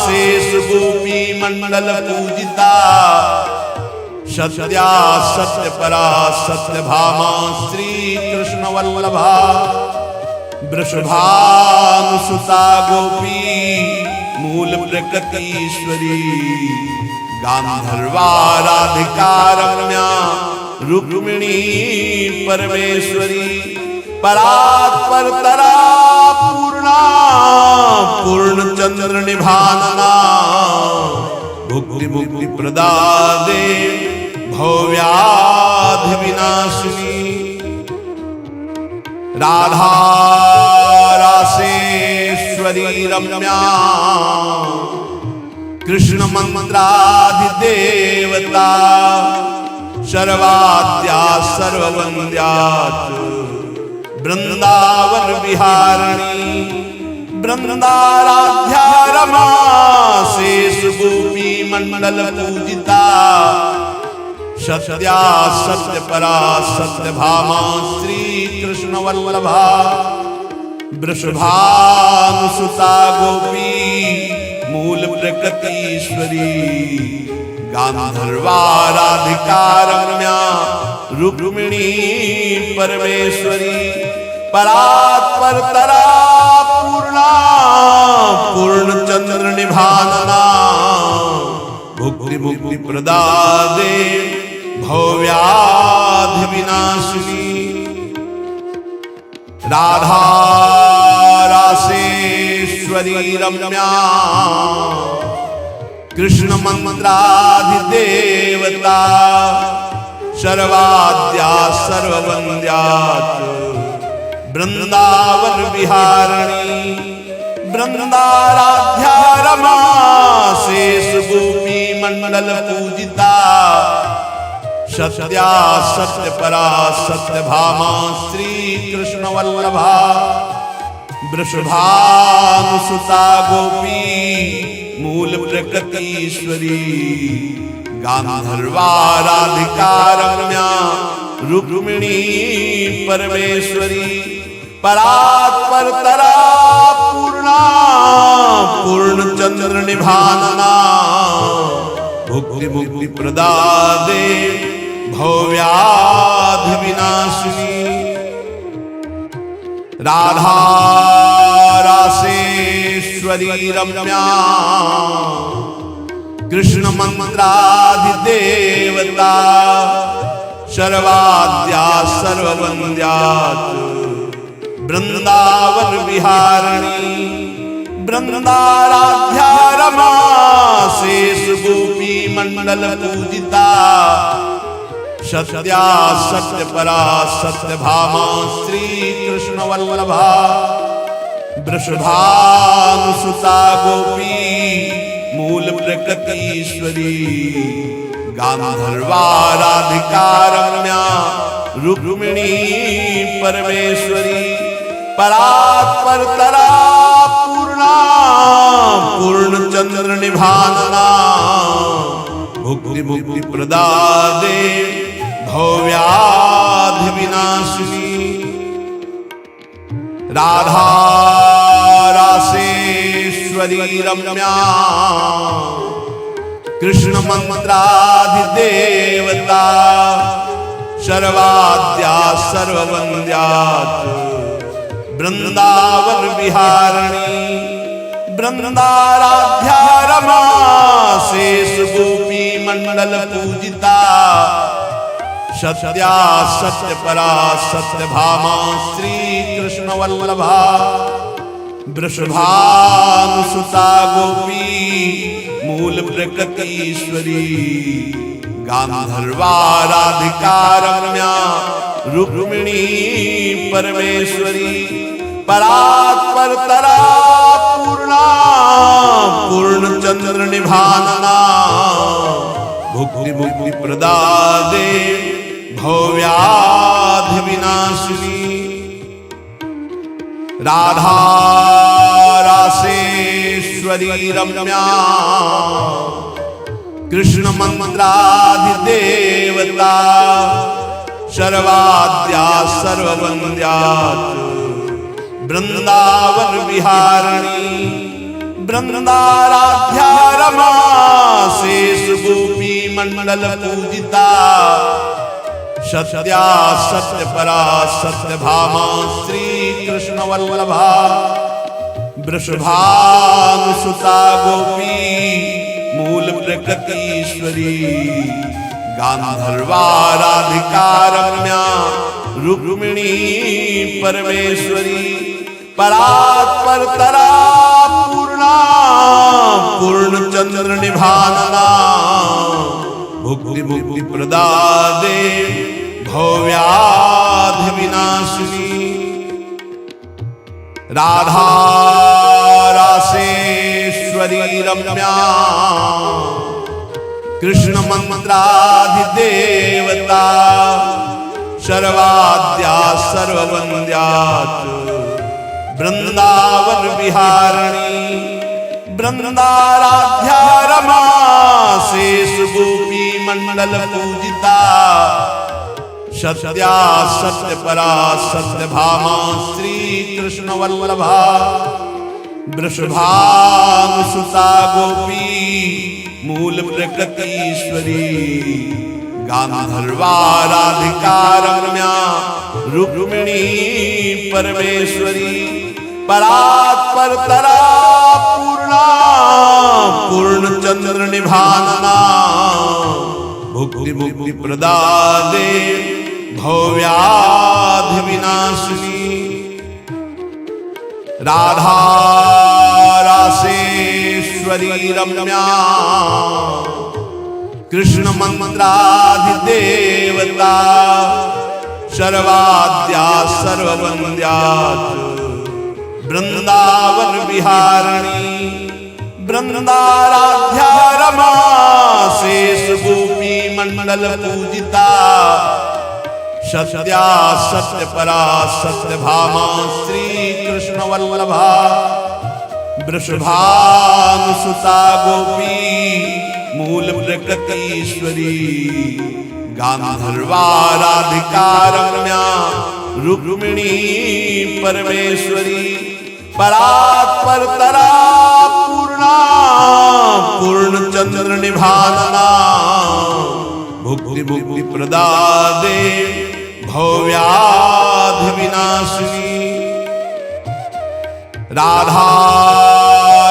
शेष गोपी मंडल पूजिता सत्या सत्य परा सत्य भामा श्री कृष्ण वल्लभा वृषभानुसुता गोपी मूल प्रकृतीश्वरी गांधर्वा राधिका रम्या रुक्मिणी परमेश्वरी परात्परतरा पूर्णा पूर्णचंद्र निभानना भुक्ति मुक्ति प्रदादे भव्याधि विनाशिनी राधा रासेश्वरी रम्या कृष्ण मंत्राधिदेवता सर्वाद्या सर्ववन्द्या वृंदावन विहारिणी वृंदाराध्या रमा शेष गोपी मंडल पूजिता सत्या सत्य परा सत्य भामा श्री कृष्ण वल्लभा वृषभानुसुता गोपी मूल प्रकृतीश्वरी गांधर्वा राधिका रम्या रुक्मिणी परमेश्वरी परात्परतरा पूर्णा पूर्णचंद्र निभानना भुक्ति मुक्ति प्रदादे भव्याधि विनाशिनी राधा रासेश्वरी रम्या कृष्ण मंत्राधिदेवता सर्वाद्या सर्ववन्द्या वृंदावन विहारिणी वृंदाराध्या रमा शेष गोपी मंडल पूजिता सत्या सत्य परा सत्य भामा श्री कृष्ण वल्लभा वृषभानुसुता गोपी मूल प्रकृतीश्वरी गांधर्वा राधिका रम्या रुक्मिणी परमेश्वरी परात्परतरा पूर्णा पूर्णचंद्र निभानना भुक्ति मुक्ति प्रदादे भव्याधि विनाशिनी राधा रासेश्वरी रम्या कृष्ण मंत्राधिदेवता सर्वाद्या सर्ववन्द्या वृंदावन विहारिणी वृंदाराध्या रमा शेष गोपी मंडल पूजिता सत्या सत्य परा सत्य भामा श्री कृष्ण वल्लभा वृषभानुसुता गोपी मूल प्रकृतीश्वरी गांधर्वाराधिका रम्या रुक्मिणी परमेश्वरी परात्पर तरा पूर्णा पूर्णचंद्र निभानना भुक्ति मुक्ति प्रदादे भव्याधि विनाशिनी राधा रासेश्वरी रम्या कृष्ण मंत्राधिदेवता सर्वाद्या सर्ववन्द्या वृंदावन विहारिणी वृंदाराध्या रमा शेष गोपी मंडल पूजिता सत्या सत्य परा सत्य भामा श्री कृष्ण वल्लभा वृषभानुसुता गोपी मूल प्रकृतीश्वरी गांधर्वाराधिका रम्या रुक्मिणी परमेश्वरी परात्पर तरा पूर्णा पूर्णचंद्र निभानना भुक्ति मुक्ति प्रदादे भव्याधि विनाशिनी राधा रासेश्वरी रम्या कृष्ण मंत्राधिदेवता सर्वाद्या सर्ववन्द्या वृंदावन विहारिणी वृंदाराध्या रमा शेष गोपी मंडल पूजिता सत्या सत्य परा सत्य भामा श्री कृष्ण वल्लभा वृषभानुसुता गोपी मूल प्रकृतीश्वरी गांधर्वाराधिका रम्या रुक्मिणी परमेश्वरी परात्पर तरा पूर्णा पूर्णचंद्र निभानना भुक्ति मुक्ति प्रदादे भव्याधि विनाशिनी राधा रासेश्वरी रम्या कृष्ण मंत्राधिदेवता सर्वाद्या सर्ववन्द्या वृंदावन विहारिणी वृंदाराध्या रमा शेष गोपी मंडल पूजिता सत्या सत्य परा सत्य भामा श्री कृष्ण वल्लभा वृषभानुसुता गोपी मूल प्रकृतीश्वरी गांधर्वाराधिका रम्या रुक्मिणी परमेश्वरी परात्पर तरा पूर्णा पूर्णचंद्र निभानना भुक्ति मुक्ति प्रदादे भव्याधि विनाशिनी राधा रासेश्वरी रम्या कृष्ण मंत्राधिदेवता सर्वाद्या सर्ववन्द्या वृंदावन विहारिणी वृंदाराध्या रमा शेष गोपी मंडल पूजिता सत्या सत्य परा सत्य भामा श्री कृष्ण वल्लभा वृषभानुसुता गोपी मूल प्रकृतीश्वरी गांधर्वाराधिका रम्या रुक्मिणी परमेश्वरी परात्पर तरा पूर्णा पूर्णचंद्र निभानना भुक्ति मुक्ति प्रदादे भव्याधि विनाशिनी राधा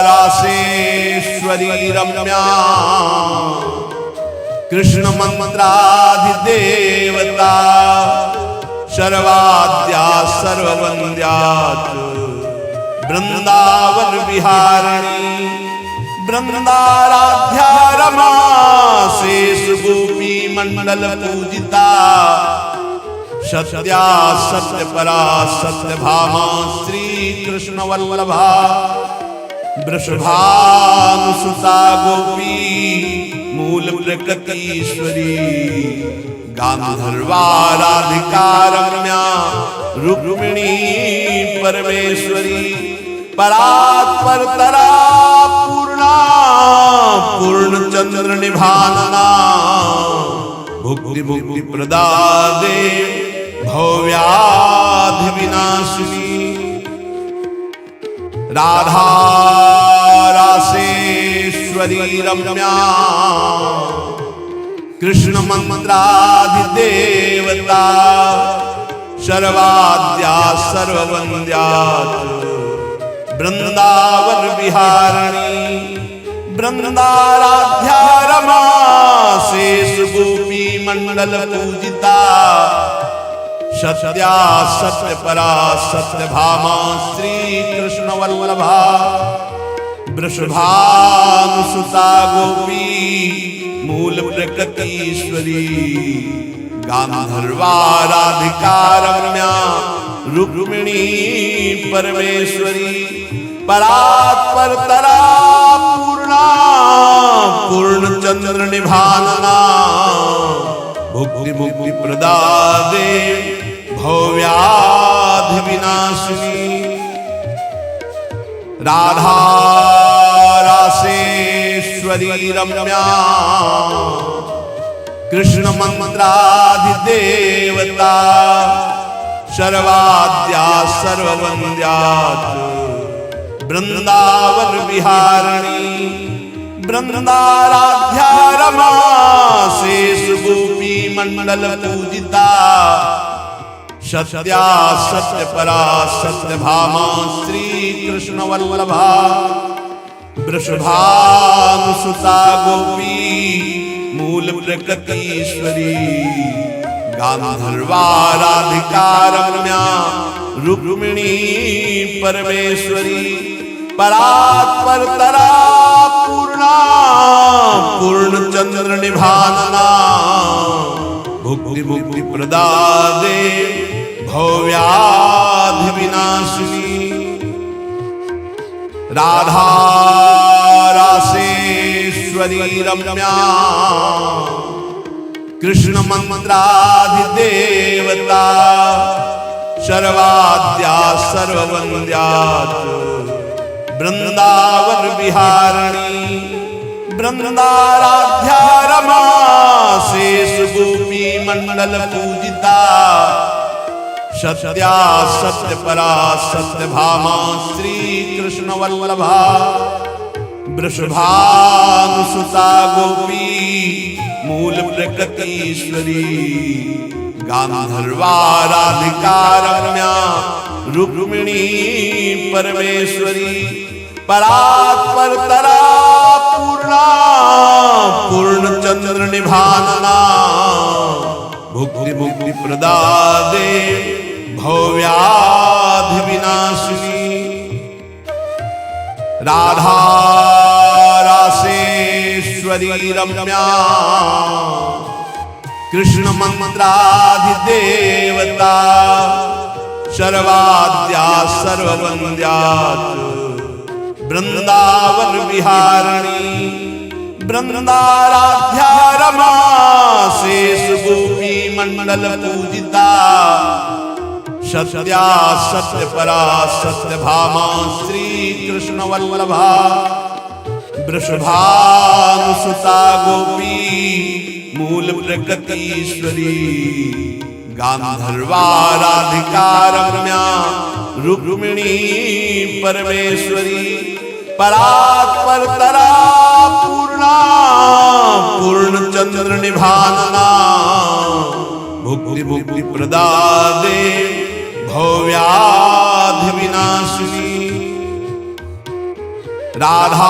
रासेश्वरी रम्या कृष्ण मंत्राधिदेवता सर्वाद्या सर्ववन्द्या वृंदावन विहारिणी वृंदाराध्या रमा शेष गोपी मंडल पूजिता सत्या सत्य परा सत्य भामा श्री कृष्ण वल्लभा वृषभानुसुता गोपी मूल प्रकृतीश्वरी गांधर्वाराधिका रम्या रुक्मिणी परमेश्वरी परात्परतरा पूर्णा पूर्णचंद्र निभानना भुक्ति मुक्ति प्रदादे भव्याधि विनाशिनी राधा रासेश्वरी रम्या कृष्ण मंत्राधिदेवता सर्वाद्या सर्ववन्द्या वृंदावन विहारिणी वृंदाराध्या रमा शेष गोपी मंडल पूजिता सत्या सत्य परा सत्य भामा श्री कृष्ण वल्लभा वृषभानुसुता गोपी मूल प्रकृतीश्वरी गांधर्वाराधिका रम्या रुक्मिणी परमेश्वरी परात्परतरा पूर्णा पूर्णचंद्र निभानना भुक्ति मुक्ति प्रदादे भव्याधि विनाशिनी राधा रासेश्वरी रम्या कृष्ण मंत्राधिदेवता सर्वाद्या सर्ववन्द्या वृंदावन विहारिणी वृंदाराध्या रमा शेष गोपी मंडल पूजिता सत्या सत्य परा सत्य भामा श्री कृष्ण वल्लभा वृषभानुसुता गोपी मूल प्रकृतीश्वरी गांधर्वाराधिका रम्या रुक्मिणी परमेश्वरी परात्परतरा पूर्णा पूर्णचंद्र निभानना भुक्ति मुक्ति प्रदादे भव्याधि विनाशिनी राधा रासेश्वरी रम्या कृष्ण मंत्राधिदेवता सर्वाद्या सर्ववन्द्या वृंदावन विहारिणी वृंदाराध्या रमा शेष गोपी मंडल पूजिता सत्या सत्य परा सत्य भामा श्री कृष्ण वल्लभा वृषभानुसुता गोपी मूल प्रकृतीश्वरी गांधर्वाराधिका रम्या रुक्मिणी परमेश्वरी परात्परतरा पूर्णा पूर्णचंद्र निभानना भुक्ति मुक्ति प्रदादे भव्याधि विनाशिनी राधा रासेश्वरी रम्या कृष्ण मंत्राधिदेवता सर्वाद्या सर्ववन्द्या वृंदावन विहारिणी वृंदाराध्या रमा शेष गोपी मंडल पूजिता सत्या सत्य परा सत्य भामा श्री कृष्ण वल्लभा वृषभानुसुता गोपी मूल प्रकृतीश्वरी गांधर्वाराधिका रम्या रुक्मिणी परमेश्वरी परात्परतरा पूर्णा पूर्णचंद्र निभानना भुक्ति मुक्ति प्रदादे भव्याधि विनाशिनी राधा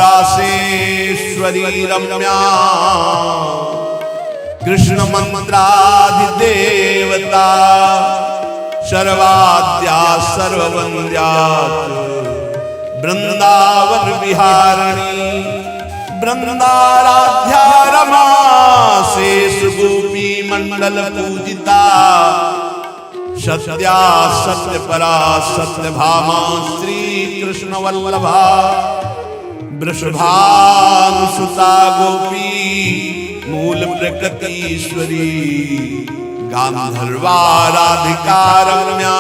रासेश्वरी रम्या कृष्ण मंत्राधिदेवता सर्वाद्या सर्ववन्द्या वृंदावन विहारिणी वृंदाराध्या रमा शेष गोपी मंडल पूजिता सत्या सत्य परा सत्य भामा श्री कृष्ण वल्लभा वृषभानुसुता गोपी मूल प्रकृतीश्वरी गांधर्वा राधिका रम्या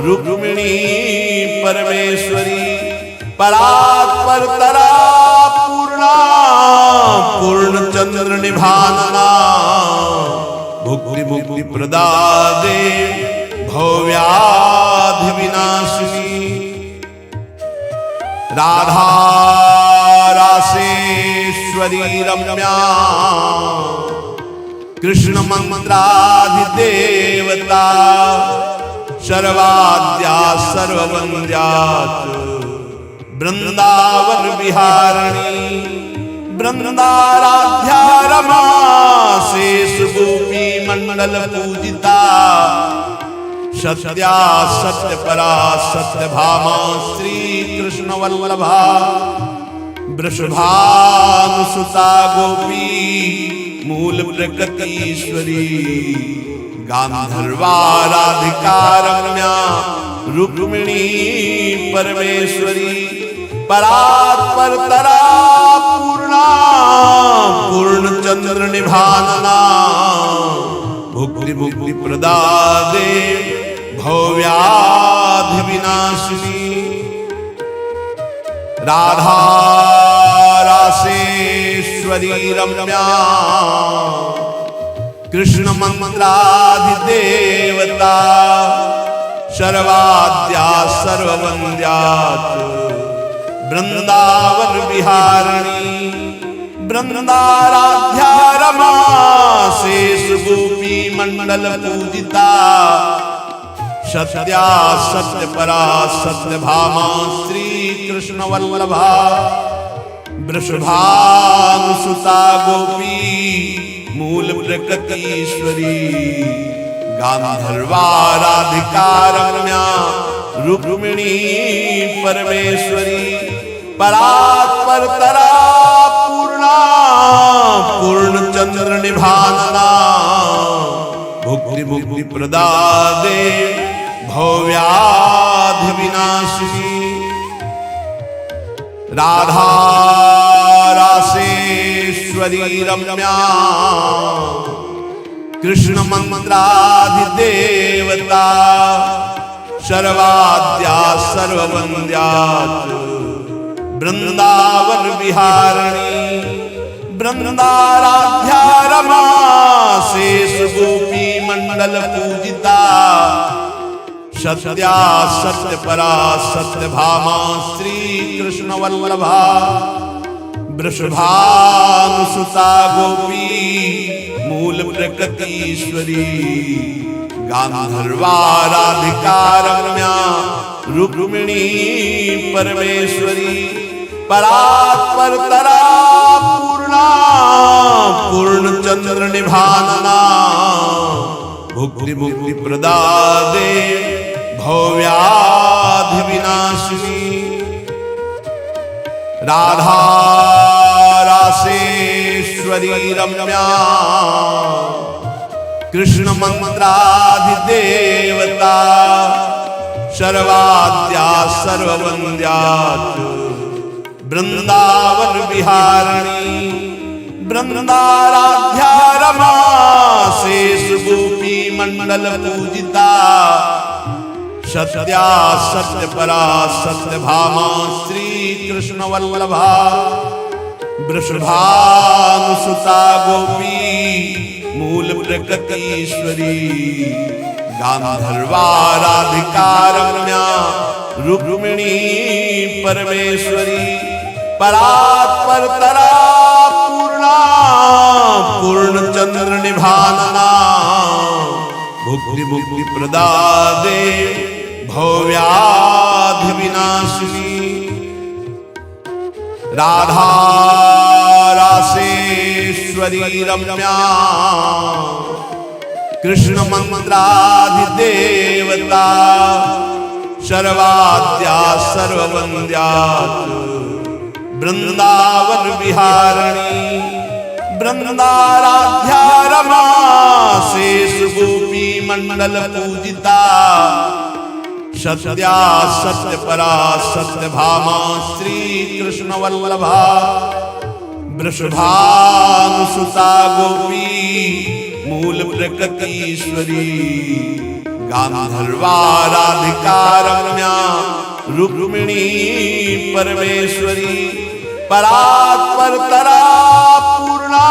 रुक्मिणी परमेश्वरी परात्पर तरा पूर्णा पूर्ण चंद्र निभानना भुक्ति मुक्ति प्रदादे भव्याधि विनाशिनी राधा रासेश्वरी रम्या कृष्ण मंत्राधिदेवता सर्वाद्या सर्ववन्द्या वृंदावन विहारिणी वृंदाराध्या रमा शेष गोपी मंडल पूजिता सत्या सत्य परा सत्य भामा श्री कृष्ण वल्लभा वृषभानुसुता गोपी मूल प्रकृतीश्वरी गांधर्वा राधिका रम्या रुक्मिणी परमेश्वरी परात्पर तरा पूर्णा पूर्ण चंद्र निभानना भुक्ति मुक्ति प्रदादे भव्याधि विनाशिनी राधा रासेश्वरी रम्या कृष्ण मंत्राधिदेवता सर्वाद्या सर्ववन्द्या वृंदावन विहारिणी वृंदाराध्या रमा शेष गोपी मंडल पूजिता सत्या सत्य परा सत्य भामा श्री कृष्ण वल्लभा वृषभानुसुता गोपी मूल प्रकृतीश्वरी गांधर्वा राधिका रम्या रुक्मिणी परमेश्वरी परात्पर तरा पूर्णा पूर्ण चंद्र निभानना भुक्ति मुक्ति प्रदादे भव्याधि विनाशिनी राधा रासेश्वरी रम्या कृष्ण मंत्राधिदेवता सर्वाद्या सर्ववन्द्या वृंदावन विहारिणी वृंदाराध्या रमा शेष गोपी मंडल पूजिता सत्या सत्य परा सत्य भामा श्री कृष्ण वल्लभा वृषभानुसुता गोपी मूल प्रकृतीश्वरी गांधर्वा राधिका रम्या रुक्मिणी परमेश्वरी परात्पर तरा पूर्णा पूर्ण चंद्र निभानना भुक्ति मुक्ति प्रदादे भव्याधि विनाशिनी राधा रासेश्वरी रम्या कृष्ण मंत्राधिदेवता सर्वाद्या सर्ववन्द्या वृंदावन विहारिणी वृंदाराध्या रमा शेष गोपी मंडल पूजिता सत्या सत्य परा सत्य भामा श्री कृष्ण वल्लभा वृषभानुसुता गोपी मूल प्रकृतीश्वरी गांधर्वा राधिका रम्या रुक्मिणी परमेश्वरी परात्पर तरा पूर्णा पूर्ण चंद्र निभानना भुक्ति मुक्ति प्रदादे भव्याधि विनाशिनी राधा रासेश्वरी रम्या कृष्ण मंत्राधिदेवता सर्वाद्या सर्ववन्द्या वृंदावन विहारिणी वृंदाराध्या रमा शेष गोपी मंडल पूजिता सत्या सत्य परा सत्य भामा श्री कृष्ण वल्लभा वृषभानुसुता गोपी मूल प्रकृतीश्वरी गांधर्वा राधिका रम्या रुक्मिणी परमेश्वरी परात्पर तरा पूर्णा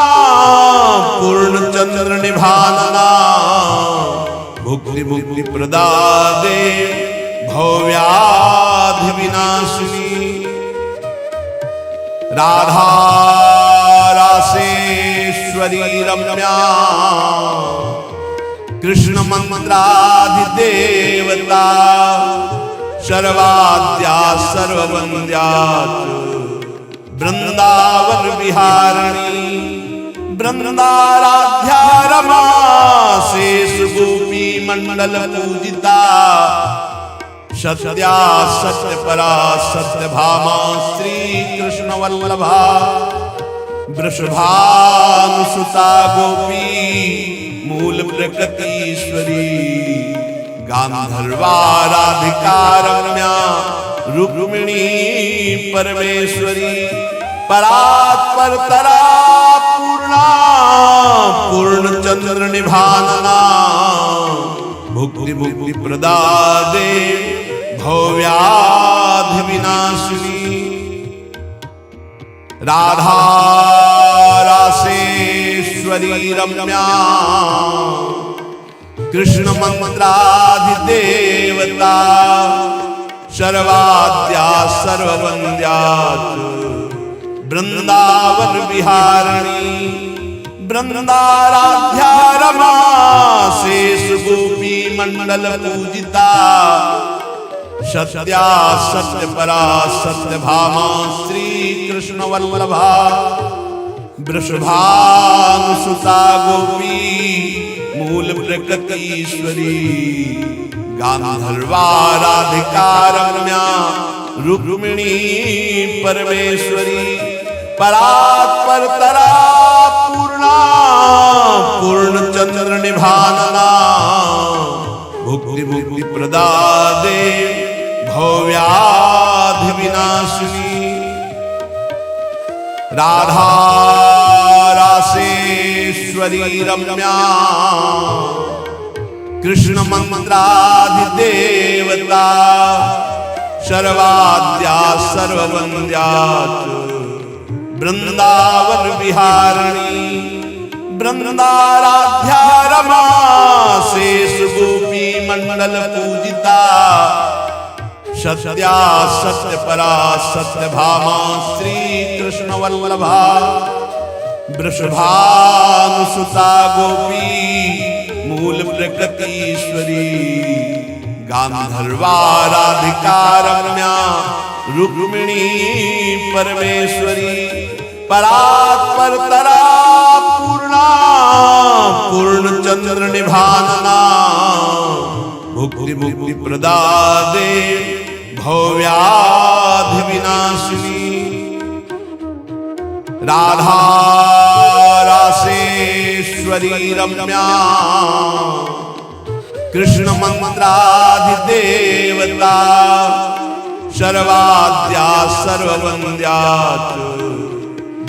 पूर्ण चंद्र निभानना भुक्ति मुक्ति प्रदादे भव्याधि विनाशिनी राधा रासेश्वरी रम्या कृष्ण मंत्राधिदेवता सर्वाद्या सर्ववन्द्या वृंदावन विहारिणी वृंदाराध्या रमा शेष गोपी मंडल पूजिता सत्या सत्य परा सत्य भामा श्री कृष्ण वल्लभा वृषभानुसुता गोपी मूल प्रकृतीश्वरी गांधर्वा राधिका रम्या रुक्मिणी परमेश्वरी परात्पर तरा पूर्णा पूर्ण चंद्र निभानना भुक्ति मुक्ति प्रदादे भव्याधि विनाशिनी राधा रासेश्वरी रम्या कृष्ण मंत्राधिदेवता सर्वाद्या सर्ववन्द्या वृंदावन विहारिणी वृंदाराध्या रमा शेष गोपी मंडल पूजिता सत्या सत्य परा सत्य भामा श्री कृष्ण वल्लभा वृषभानुसुता गोपी मूल प्रकृतीश्वरी गांधर्वा राधिका रम्या रुक्मिणी परमेश्वरी परात्पर तरा पूर्णा पूर्ण चंद्र निभानना भुक्ति मुक्ति प्रदादे भव्याधि विनाशिनी राधा रासेश्वरी रम्या कृष्ण मंत्राधिदेवता सर्वाद्या सर्ववन्द्या वृंदावन विहारिणी वृंदाराध्या रमा शेष गोपी मंडल पूजिता सत्या सत्य परा सत्य भामा श्री कृष्ण वल्लभा वृषभानुसुता गोपी मूल प्रकृतीश्वरी गांधर्वा राधिका रम्या रुक्मिणी परमेश्वरी परात्पर तरा पूर्णा पूर्ण चंद्र निभानना भुक्ति मुक्ति प्रदादे भव्याधि विनाशिनी राधा रासेश्वरी रम्या कृष्ण मंत्राधिदेवता सर्वाद्या सर्ववन्द्या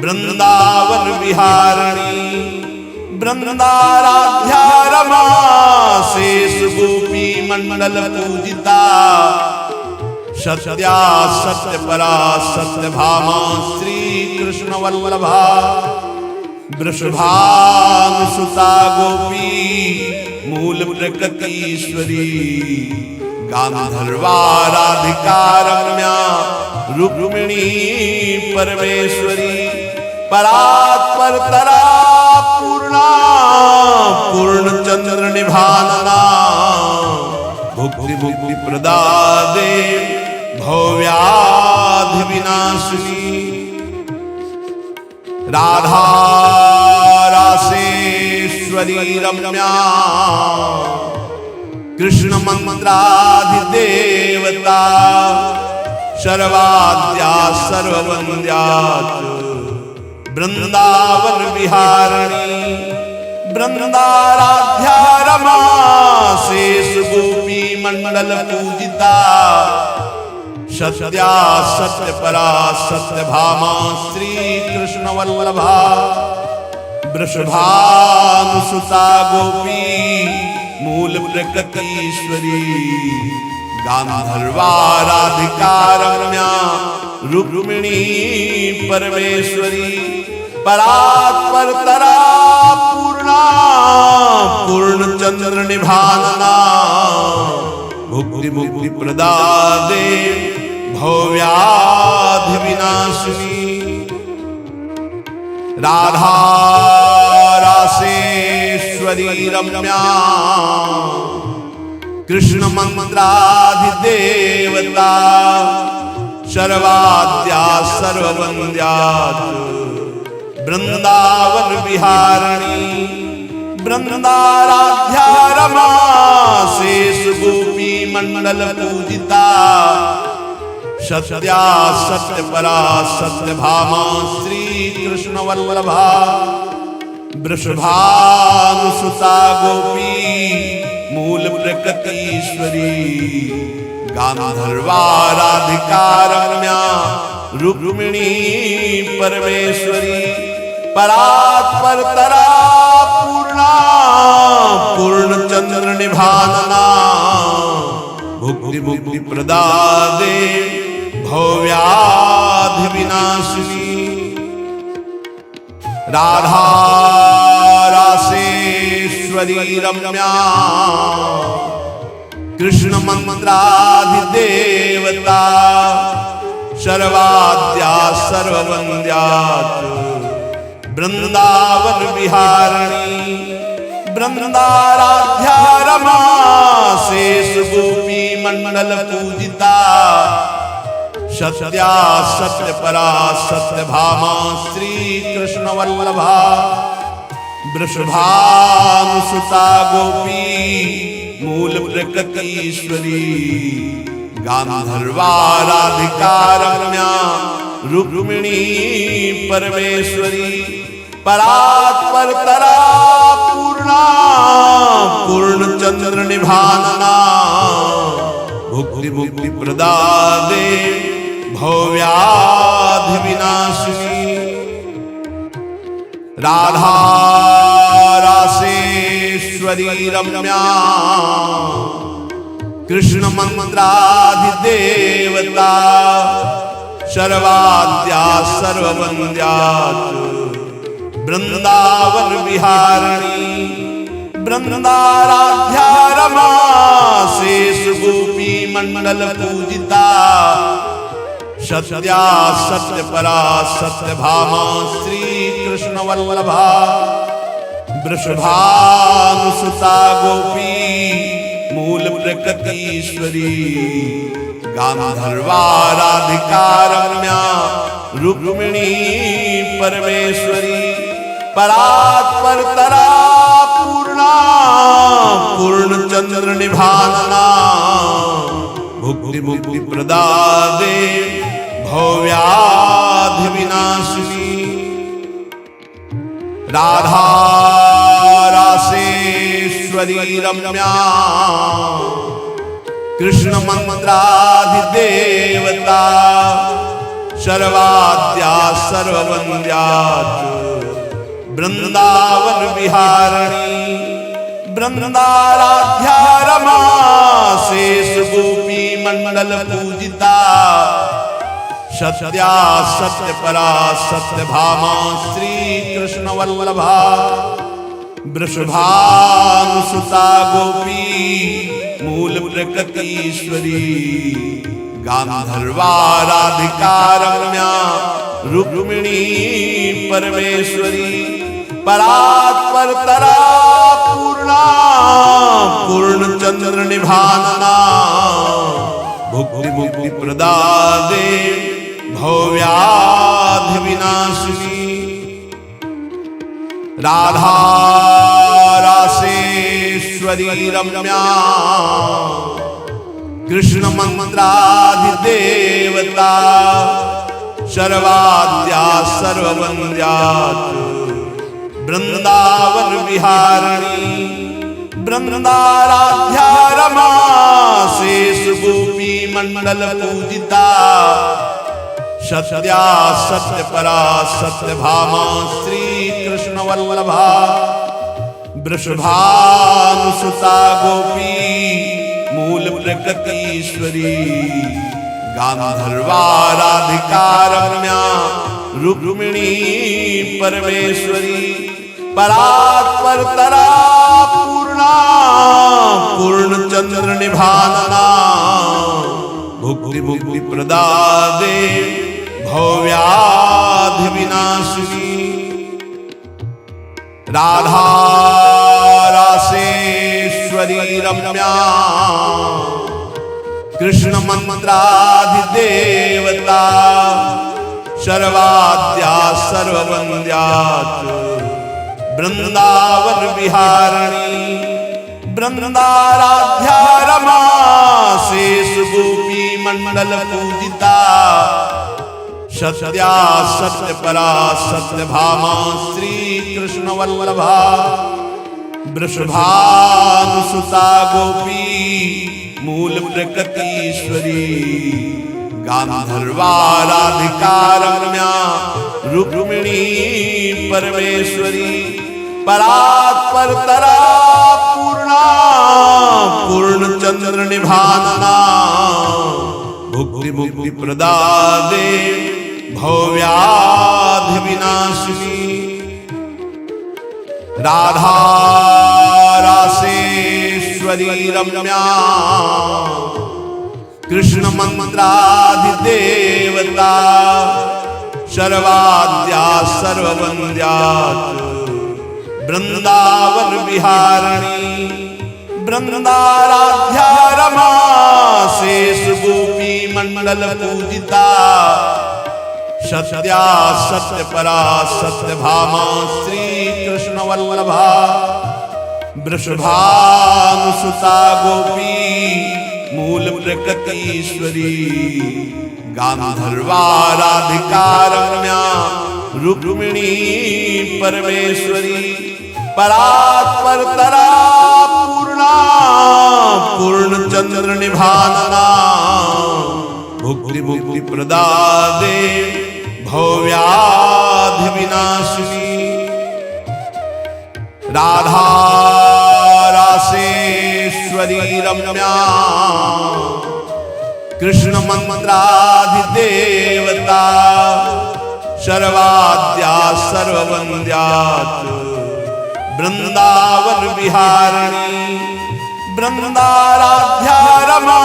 वृंदावन विहारिणी वृंदाराध्या रमा शेष गोपी मंडल पूजिता सत्या सत्य परा सत्य भामा श्री कृष्ण वल्लभा वृषभानुसुता गोपी मूल प्रकृतीश्वरी गांधर्वा राधिका रम्या रुक्मिणी परमेश्वरी परात्पर तरा पूर्णा पूर्ण चंद्र निभानना भुक्ति मुक्ति प्रदादे भव्याधि विनाशिनी राधा रासेश्वरी रम्या कृष्ण मंत्राधिदेवता सर्वाद्या सर्ववन्द्या वृंदावन विहारिणी वृंदाराध्या रमा शेष गोपी मंडल पूजिता सत्या सत्य परा सत्य भामा श्री कृष्ण वल्लभा वृषभानुसुता गोपी मूल प्रकृतीश्वरी गांधर्वाराधिका रम्या रुक्मिणी परमेश्वरी परात्परतरा पूर्णा पूर्णचंद्र निभानना भुक्ति मुक्ति प्रदादे भव्याधि विनाशिनी राधा रासेश्वरी रम्या कृष्ण मंत्राधिदेवता सर्वाद्या सर्ववन्द्या वृंदावन विहारिणी वृंदाराध्या रमा शेष गोपी मंडल पूजिता सत्या सत्य परा सत्य भामा श्री कृष्ण वल्लभा वृषभानुसुता गोपी मूल प्रकृतीश्वरी गांधर्वाराधिका रम्या रुक्मिणी परमेश्वरी परात्परतरा पूर्णा पूर्णचंद्र निभानना भुक्ति मुक्ति प्रदादे भव्याधि विनाशिनी राधा रासेश्वरी रम्या कृष्ण मंत्राधिदेवता सर्वाद्या सर्ववन्द्या वृंदावन विहारिणी वृंदाराध्या रमा शेष गोपी मंडल पूजिता सत्या सत्य परा सत्य भामा श्री कृष्ण वल्लभा वृषभानुसुता गोपी मूल प्रकृतीश्वरी गांधर्वाराधिका रम्या रुक्मिणी परमेश्वरी परात्परतरा पूर्णा पूर्णचंद्र निभानना भुक्ति मुक्ति प्रदादे भव्याधि विनाशिनी राधा रासेश्वरी रम्या कृष्ण मंत्राधिदेवता सर्वाद्या सर्ववन्द्या वृंदावन विहारिणी वृंदाराध्या रमा शेष गोपी मंडल पूजिता सत्या सत्य परा सत्य भामा श्री कृष्ण वल्लभा वृषभानुसुता गोपी मूल प्रकृतीश्वरी गांधर्वाराधिका रम्या रुक्मिणी परमेश्वरी परात्परतरा पूर्णा पूर्णचंद्र निभानना भुक्ति मुक्ति प्रदादे भव्याधि विनाशिनी राधा रासेश्वरी रम्या कृष्ण मंत्राधिदेवता सर्वाद्या सर्ववन्द्या वृंदावन विहारिणी वृंदाराध्या रमा शेष गोपी मंडल पूजिता सत्या सत्य परा सत्य भामा श्री कृष्ण वल्लभा वृषभानुसुता गोपी मूल प्रकृतीश्वरी गांधर्वाराधिका रम्या रुक्मिणी परमेश्वरी परात्परतरा पूर्णा पूर्णचंद्र निभानना भुक्ति मुक्ति प्रदादे भव्याधि विनाशिनी राधा रासेश्वरी रम्या कृष्ण मंत्राधिदेवता सर्वाद्या सर्ववन्द्या वृंदावन विहारिणी वृंदाराध्या रमा शेष गोपी मंडल पूजिता सत्या सत्य परा सत्य भामा श्री कृष्ण वल्लभा वृषभानुसुता गोपी मूल प्रकृतीश्वरी गांधर्वा राधिका रम्या रुक्मिणी परमेश्वरी परात्परतरा पूर्णा पूर्णचंद्र निभानना भुक्ति मुक्ति प्रदादे भव्याधि विनाशिनी राधा रासेश्वरी रम्या कृष्ण मंत्राधिदेवता सर्वाद्या सर्ववन्द्या वृंदावन विहारिणी वृंदाराध्या रमा शेष गोपी मंडल पूजिता सत्या सत्य परा सत्य भामा श्री कृष्ण वल्लभा वृषभानुसुता गोपी मूल प्रकृतीश्वरी गांधर्वा राधिका रम्या रुक्मिणी परमेश्वरी परात्परतरा पूर्णा पूर्णचंद्र निभानना भुक्ति मुक्ति प्रदादे भव्याधि विनाशिनी राधा रासेश्वरी रम्या कृष्ण मंत्राधिदेवता सर्वाद्या सर्ववन्द्या वृंदावन विहारिणी वृंदाराध्या रमा शेष गोपी मंडल पूजिता सत्या सत्य परा सत्य भामा श्री कृष्ण वल्लभा वृषभानुसुता गोपी मूल प्रकृतीश्वरी गांधर्वा राधिका रम्या रुक्मिणी परमेश्वरी परात्परतरा पूर्णा पूर्णचंद्र निभानना भुक्ति मुक्ति प्रदादे भव्याधि विनाशिनी राधा रासेश्वरी रम्या कृष्ण मंत्राधिदेवता सर्वाद्या सर्ववन्द्या वृंदावन विहारिणी वृंदाराध्या रमा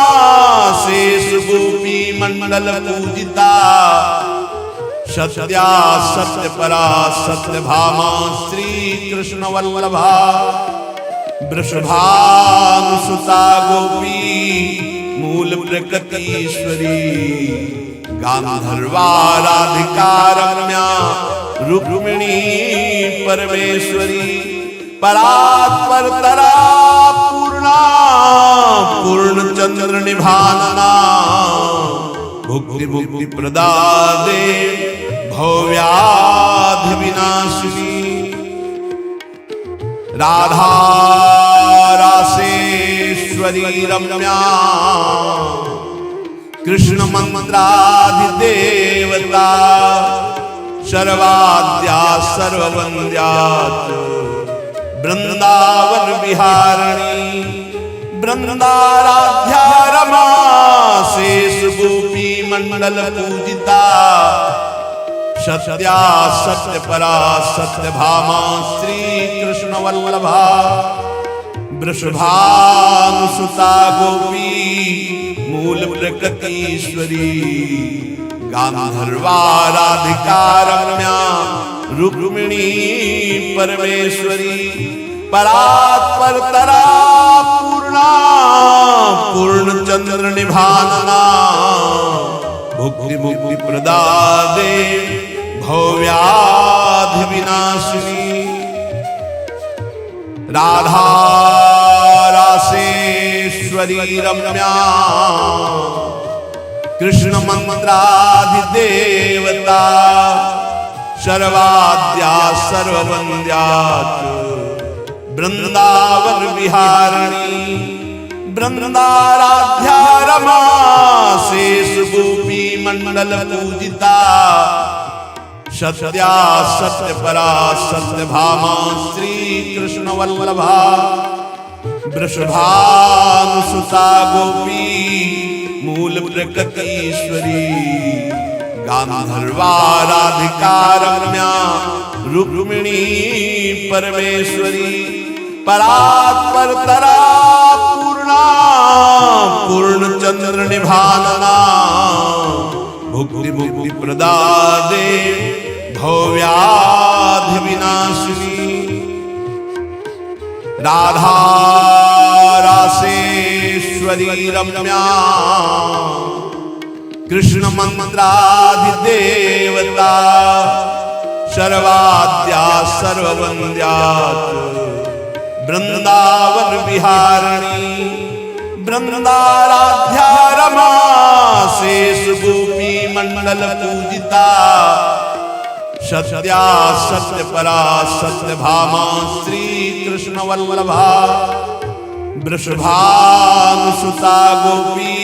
शेष गोपी मंडल पूजिता सत्या सत्य परा सत्य भामा श्री कृष्ण वल्लभा वृषभानुसुता गोपी मूल प्रकृतीश्वरी गांधर्वा राधिका रम्या रुक्मिणी परमेश्वरी परात्परतरा पूर्णा पूर्णचंद्र निभानना भुक्ति मुक्ति प्रदादे भव्याधि विनाशिनी राधा रासेश्वरी रम्या कृष्ण मंत्राधिदेवता सर्वाद्या सर्ववन्द्या वृंदावन विहारिणी वृंदाराध्या रमा शेष गोपी मंडल पूजिता सत्या सत्य परा सत्य भामा श्री कृष्ण वल्लभा वृषभानुसुता गोपी मूल प्रकृतीश्वरी गांधर्वा राधिका रम्या रुक्मिणी परमेश्वरी परात्परतरा पूर्णा पूर्णचंद्र निभानना भुक्ति मुक्ति प्रदादे भव्याधि विनाशिनी राधा रासेश्वरी रम्या कृष्ण मंत्राधिदेवता सर्वाद्या सर्ववन्द्या वृंदावन विहारिणी वृंदाराध्या रमा शेष गोपी मंडल पूजिता सत्या सत्य परा सत्य भामा श्री कृष्ण वल्लभा वृषभानुसुता गोपी मूल प्रकृतीश्वरी गांधर्वा राधिका रम्या रुक्मिणी परमेश्वरी परात्पर तरा पूर्णा पूर्ण चंद्र निभानना भुक्ति मुक्ति प्रदादे भव्याधि विनाशिनी राधा रासेश्वरी रम्या कृष्ण मंत्राधिदेवता सर्वाद्या सर्ववन्द्या वृंदावन विहारिणी वृंदाराध्या रमा शेष गोपी मंडल पूजिता सत्या सत्य परा सत्य भामा श्री कृष्ण वल्लभा वृषभानुसुता गोपी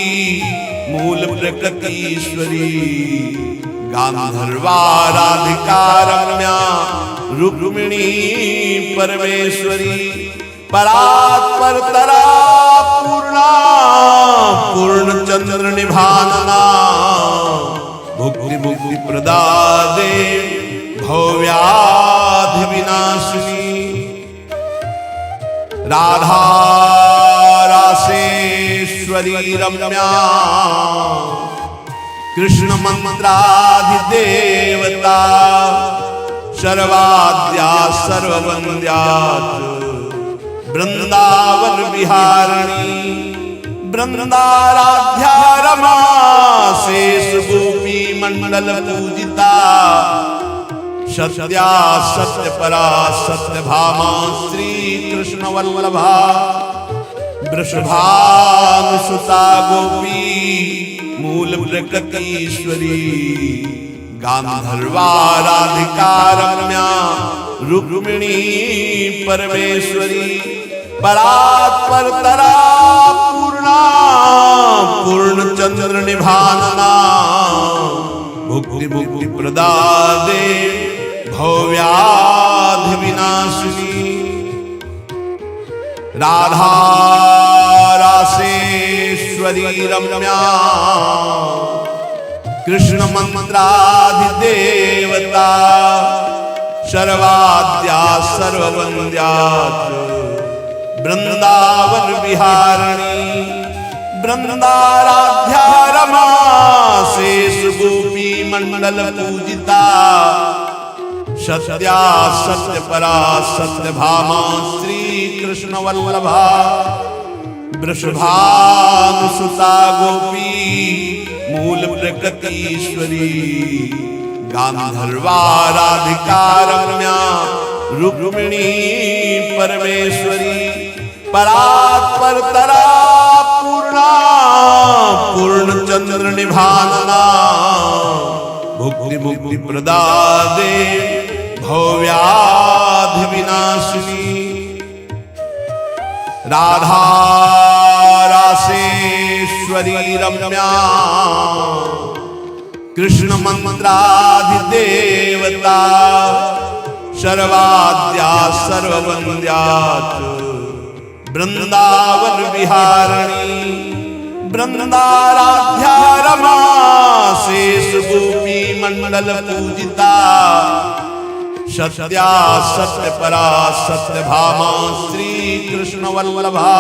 मूल प्रकृतीश्वरी गांधर्वा राधिका रम्या रुक्मिणी परमेश्वरी परात्पर तरा पूर्णा पूर्ण चंद्र निभानना भुक्ति मुक्ति प्रदादे भव्याधि विनाशिनी राधा रासेश्वरी रम्या कृष्ण मंत्राधिदेवता सर्वाद्या सर्ववन्द्या वृंदावन विहारिणी वृंदाराध्या रमा शेष गोपी मंडल पूजिता सत्या सत्य परा सत्य भामा श्री कृष्ण वल्लभा वृषभानुसुता गोपी मूल प्रकृतीश्वरी गांधर्वा राधिका रम्या रुक्मिणी परमेश्वरी परात्पर तरा पूर्णा पूर्ण चंद्र निभानना भुक्ति मुक्ति प्रदादे भव्याधि विनाशिनी राधा रासेश्वरी रम्या कृष्ण मंत्राधिदेवता सर्वाद्या सर्ववन्द्या वृंदावन विहारिणी वृंदाराध्या रमा शेष गोपी मंडल पूजिता सत्या सत्य परा सत्य भामा श्री कृष्ण वल्लभा वृषभानुसुता गोपी मूल प्रकृतीश्वरी गांधर्वा राधिका रम्या रुक्मिणी परमेश्वरी परात्पर तरा पूर्णा पूर्ण चंद्र निभानना भुक्ति मुक्ति प्रदादे भव्याधि विनाशिनी राधा रासेश्वरी रम्या कृष्ण मंत्राधिदेवता सर्वाद्या सर्ववन्द्या वृंदावन विहारिणी वृंदाराध्या रमा शेष गोपी मंडल पूजिता सत्या सत्य परा सत्य भामा श्री कृष्ण वल्लभा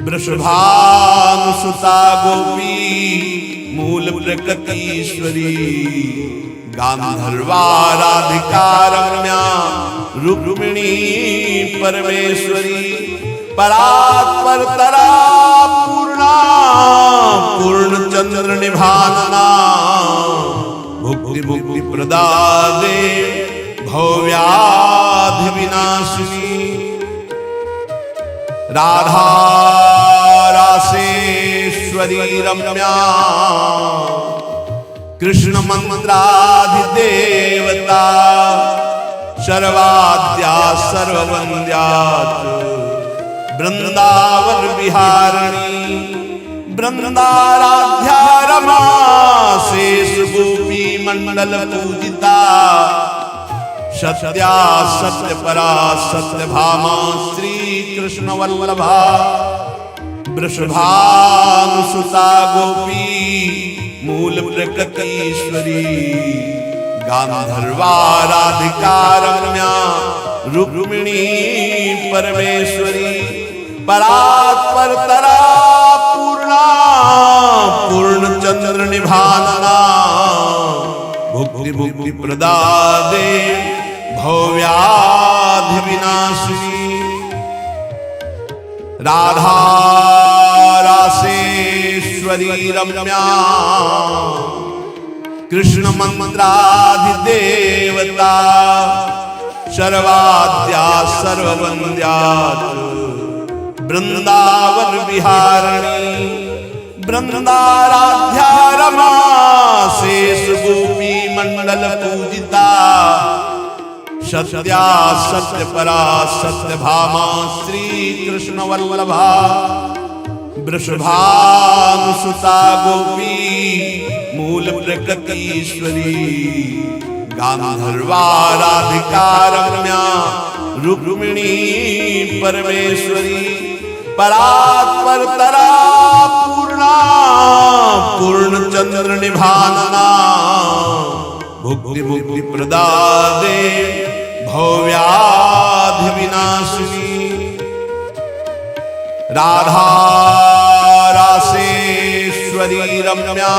वृषभानुसुता गोपी मूल प्रकृतीश्वरी गांधर्वा राधिका रम्या रुक्मिणी परमेश्वरी परात्पर तरा पूर्णा पूर्ण चंद्र निभानना भुक्ति मुक्ति प्रदादे भव्याधि विनाशिनी राधा रासेश्वरी रम्या कृष्ण मंत्राधिदेवता शर्वाद्या सर्ववन्द्या वृंदावन विहारिणी वृंदाराध्या रमा शेष गोपी मंडल पूजिता सत्या सत्य परा सत्य भामा श्री कृष्ण वल्लभा वृषभानुसुता गोपी मूल प्रकृतीश्वरी गांधर्वा राधिका रम्या रुक्मिणी परमेश्वरी परात्परतरा पूर्णा पूर्णचंद्र निभानना भुक्ति भुक्ति प्रदादे भव्याधि विनाशिनी राधा रासेश्वरी रम्या कृष्ण मंत्राधिदेवता शर्वाद्या सर्ववन्द्या वृंदावन विहारिणी वृंदाराध्या रमा शेष गोपी मंडल पूजिता सत्या सत्य परा सत्य भामा श्री कृष्ण वल्लभा वृषभानुसुता गोपी मूल प्रकृतीश्वरी गांधर्वा राधिका रम्या रुक्मिणी परमेश्वरी परात्परतरा पूर्णा पूर्णचंद्र निभानना भुक्ति भुक्ति प्रदादे भव्याधि विनाशिनी राधा रासेश्वरी रम्या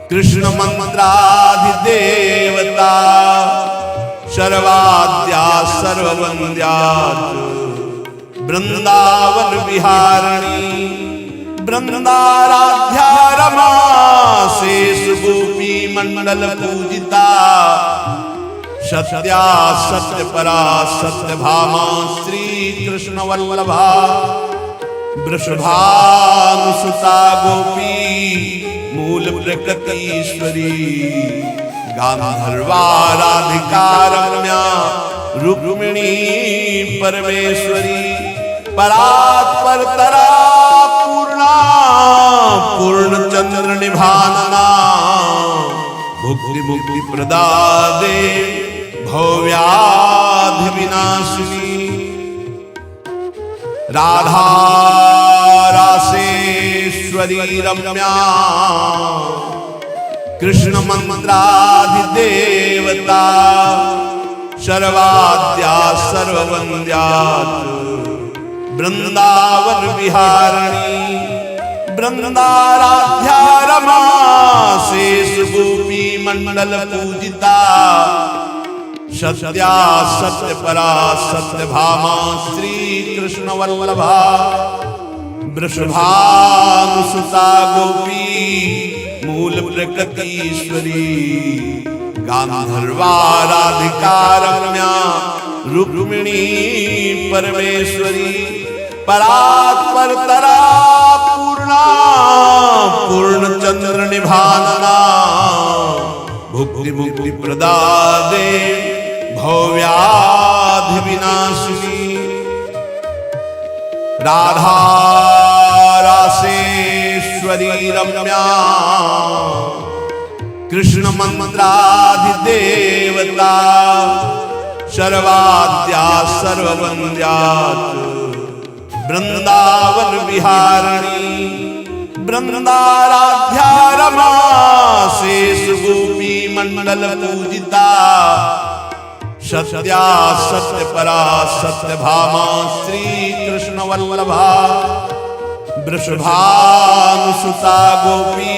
कृष्ण मंत्राधिदेवता शर्वाद्या सर्ववन्द्या वृंदावन विहारिणी वृंदाराध्या रमा शेष गोपी मंडल पूजिता सत्या सत्य परा सत्य भामा श्री कृष्ण वल्लभा वृषभानुसुता गोपी मूल प्रकृतीश्वरी गांधर्वा राधिका रम्या रुक्मिणी परमेश्वरी परात्परतरा पूर्णा पूर्णचंद्र निभानना भुक्ति मुक्ति प्रदादे भव्याधि विनाशिनी राधा रासेश्वरी रम्या कृष्ण मंत्राधिदेवता शर्वाद्या सर्ववन्द्या वृंदावन विहारिणी वृंदाराध्या रमा शेष गोपी मंडल पूजिता सत्या सत्य परा सत्य भामा श्री कृष्ण वल्लभा वृषभानुसुता गोपी मूल प्रकृतीश्वरी गांधर्वा राधिका रम्या रुक्मिणी परमेश्वरी परात्परतरा पूर्णा पूर्णचंद्र निभानना भुक्ति मुक्ति प्रदादे भव्याधि विनाशिनी राधा रासेश्वरी रम्या कृष्ण मंत्राधिदेवता शर्वाद्या सर्ववन्द्या वृंदावन विहारिणी वृंदाराध्या रमा शेष गोपी मंडल पूजिता सत्या सत्य परा सत्य भामा श्री कृष्ण वल्लभा वृषभानुसुता गोपी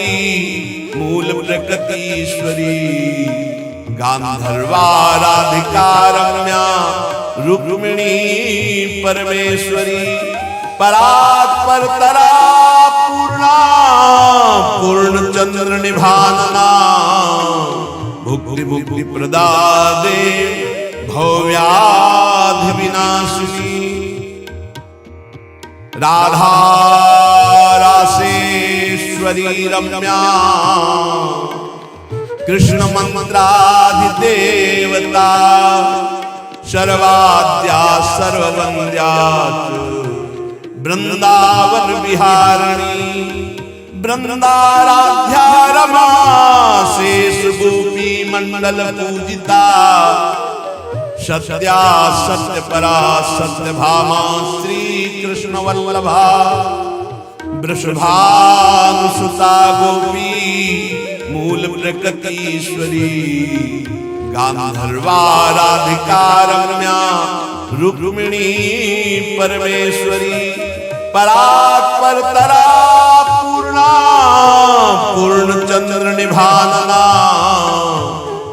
मूल प्रकृतीश्वरी गांधर्वा राधिका रम्या रुक्मिणी परमेश्वरी परात्परतरा पूर्णा पूर्णचंद्र निभानना भुक्ति मुक्ति प्रदादे भव्याधि विनाशिनी राधा रासेश्वरी रम्या कृष्ण मंत्राधिदेवता सर्वाद्या सर्ववन्द्या वृंदावन विहारिणी वृंदाराध्या रमा शेष गोपी मंडल पूजिता सत्या सत्य परा सत्य भामा श्री कृष्ण वल्लभा वृषभानुसुता गोपी मूल प्रकृतीश्वरी गांधर्वाराधिका रम्या रुक्मिणी परमेश्वरी परात्परतरा पूर्णा पूर्णचंद्र निभानना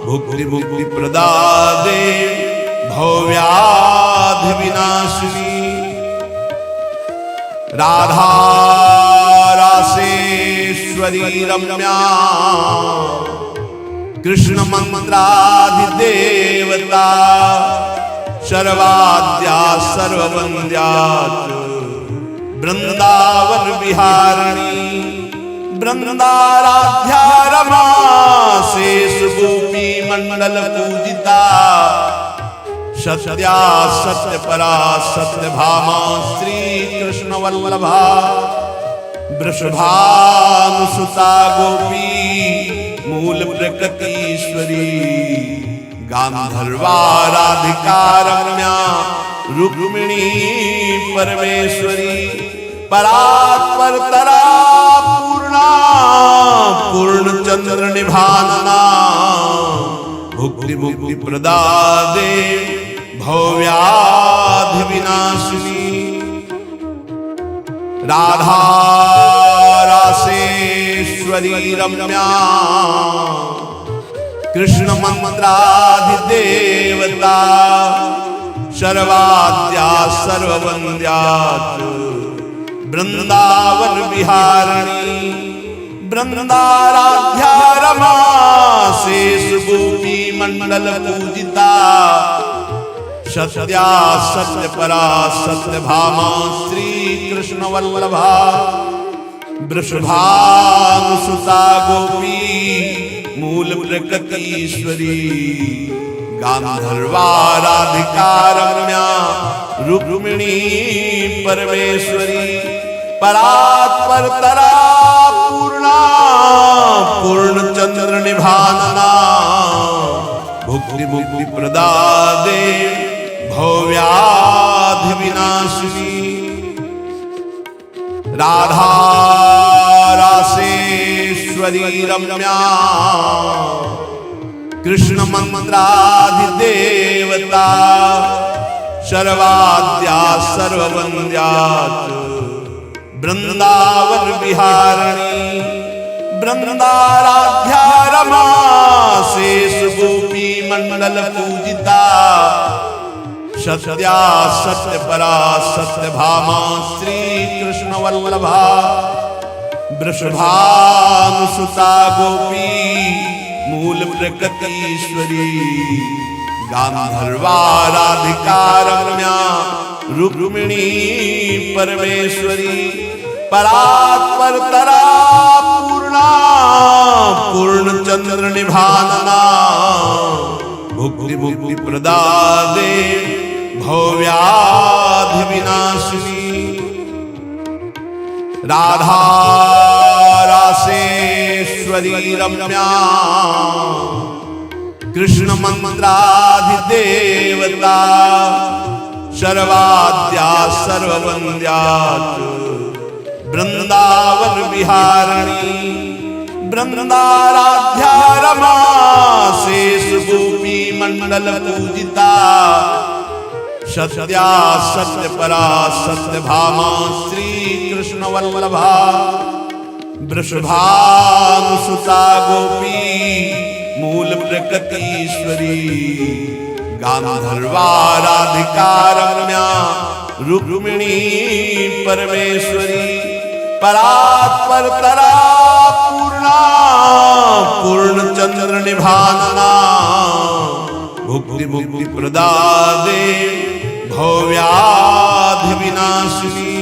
भुक्ति मुक्ति प्रदादे भव्याधि विनाशिनी राधा रासेश्वरी रम्या कृष्ण मंत्राधिदेवता सर्वाद्या सर्ववन्द्या वृंदावन विहारिणी वृंदाराध्या रमा शेष गोपी मंडल पूजिता सत्या सत्य परा सत्य भामा श्री कृष्ण वल्लभा वृषभानुसुता गोपी मूल प्रकृतीश्वरी गांधर्वाराधिका रम्या रुक्मिणी परमेश्वरी परात्परतरा पूर्णा पूर्णचंद्र निभानना भुक्ति मुक्ति प्रदादे भव्याधि विनाशिनी राधा रासेश्वरी रम्या कृष्ण मंत्राधिदेवता सर्वाद्या सर्ववन्द्या वृंदावन विहारिणी वृंदाराध्या रमा शेष गोपी मंडल पूजिता सत्या सत्य परा सत्य भामा श्री कृष्ण वल्लभा वृषभानुसुता गोपी मूल प्रकृतीश्वरी गांधर्वाराधिका रम्या रुक्मिणी परमेश्वरी परात्परतरा पूर्णा पूर्णचंद्र निभानना भुक्ति मुक्ति प्रदादे भव्याधि विनाशिनी राधा रासेश्वरी रम्या कृष्ण मंत्राधिदेवता सर्वाद्या सर्ववन्द्या वृंदावन विहारिणी वृंदाराध्या रमा शेष गोपी मंडल पूजिता सत्या सत्य परा सत्य भामा श्री कृष्ण वल्लभा वृषभानुसुता गोपी मूल प्रकृतीश्वरी गांधर्वाराधिका रम्या रुक्मिणी परमेश्वरी परात्परतरा पूर्णा पूर्णचंद्र निभानना भुक्ति मुक्ति प्रदादे भव्याधि विनाशिनी राधा रासेश्वरी रम्या कृष्ण मंत्राधिदेवता सर्वाद्या सर्ववन्द्या वृंदावन विहारिणी वृंदाराध्या रमा शेष गोपी मंडल पूजिता सत्या सत्य परा सत्य भामा श्री कृष्ण वल्लभा वृषभानुसुता गोपी मूल प्रकृतीश्वरी गांधर्वाराधिका रम्या रुक्मिणी परमेश्वरी परात्परतरा पूर्णा पूर्णचंद्र निभानना भुक्ति मुक्ति प्रदादे भव्याधि विनाशिनी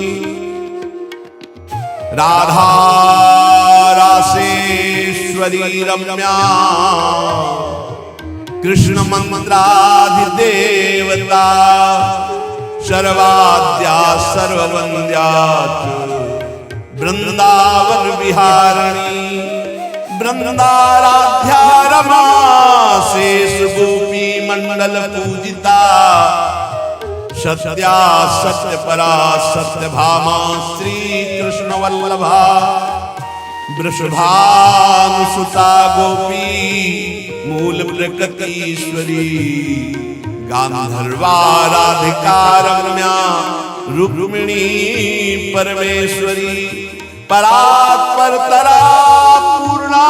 राधा रासेश्वरी रम्या कृष्ण मंत्राधिदेवता सर्वाद्या सर्ववन्द्या वृंदावन विहारिणी वृंदाराध्या रमा शेष गोपी मंडल पूजिता सत्या सत्य परा सत्य भामा श्री कृष्ण वल्लभा वृषभानुसुता गोपी मूल प्रकृतीश्वरी गांधर्वा राधिका रम्या रुक्मिणी परमेश्वरी परात्पर तरा पूर्णा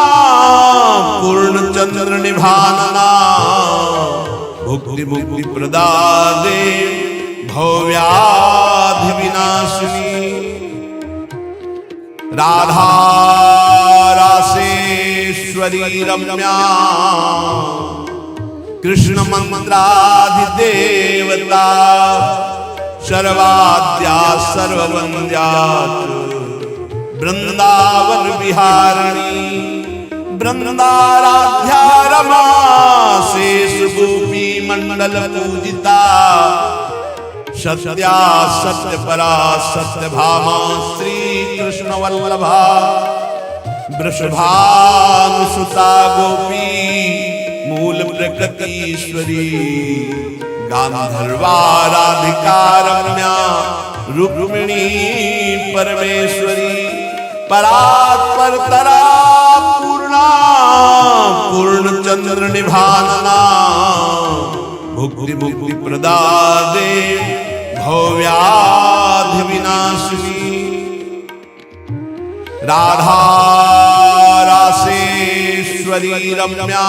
पूर्ण चंद्र निभानना भुक्ति मुक्ति प्रदादे भव्याधि विनाशिनी राधा रासेश्वरी रम्या कृष्ण मंत्राधिदेवता सर्वाद्या सर्ववन्द्या वृंदावन विहारिणी वृंदाराध्या रमा शेष गोपी मंडल पूजिता सत्या सत्य परा सत्य भामा श्री कृष्ण वल्लभा वृषभानुसुता गोपी मूल प्रकृतीश्वरी गांधर्वा राधिका रम्या रुक्मिणी परमेश्वरी परात्पर तरा पूर्णा पूर्ण चंद्र निभानना भुक्ति मुक्ति प्रदादे भव्याधि विनाशिनी राधा रासेश्वरी रम्या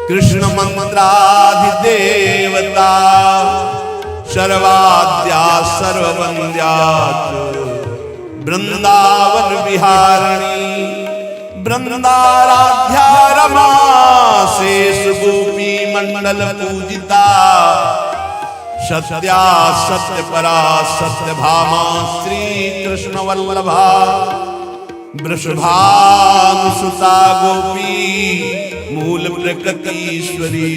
कृष्ण मंत्राधिदेवता सर्वाद्या सर्ववन्द्या वृंदावन विहारिणी वृंदाराध्या रमा शेष गोपी मंडल पूजिता सत्या सत्य परा सत्य भामा श्री कृष्ण वल्लभा वृषभानुसुता गोपी मूल प्रकृतीश्वरी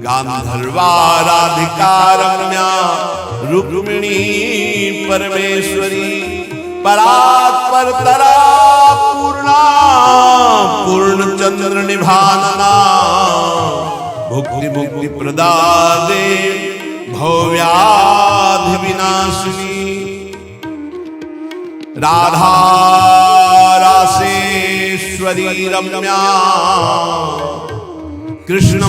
गांधर्वा राधिका रम्या रुक्मिणी परमेश्वरी परात्पर तरा पूर्णा पूर्ण चंद्र निभानना भुक्ति मुक्ति प्रदादे भव्याधि विनाशिनी राधा रासेश्वरी रम्या कृष्ण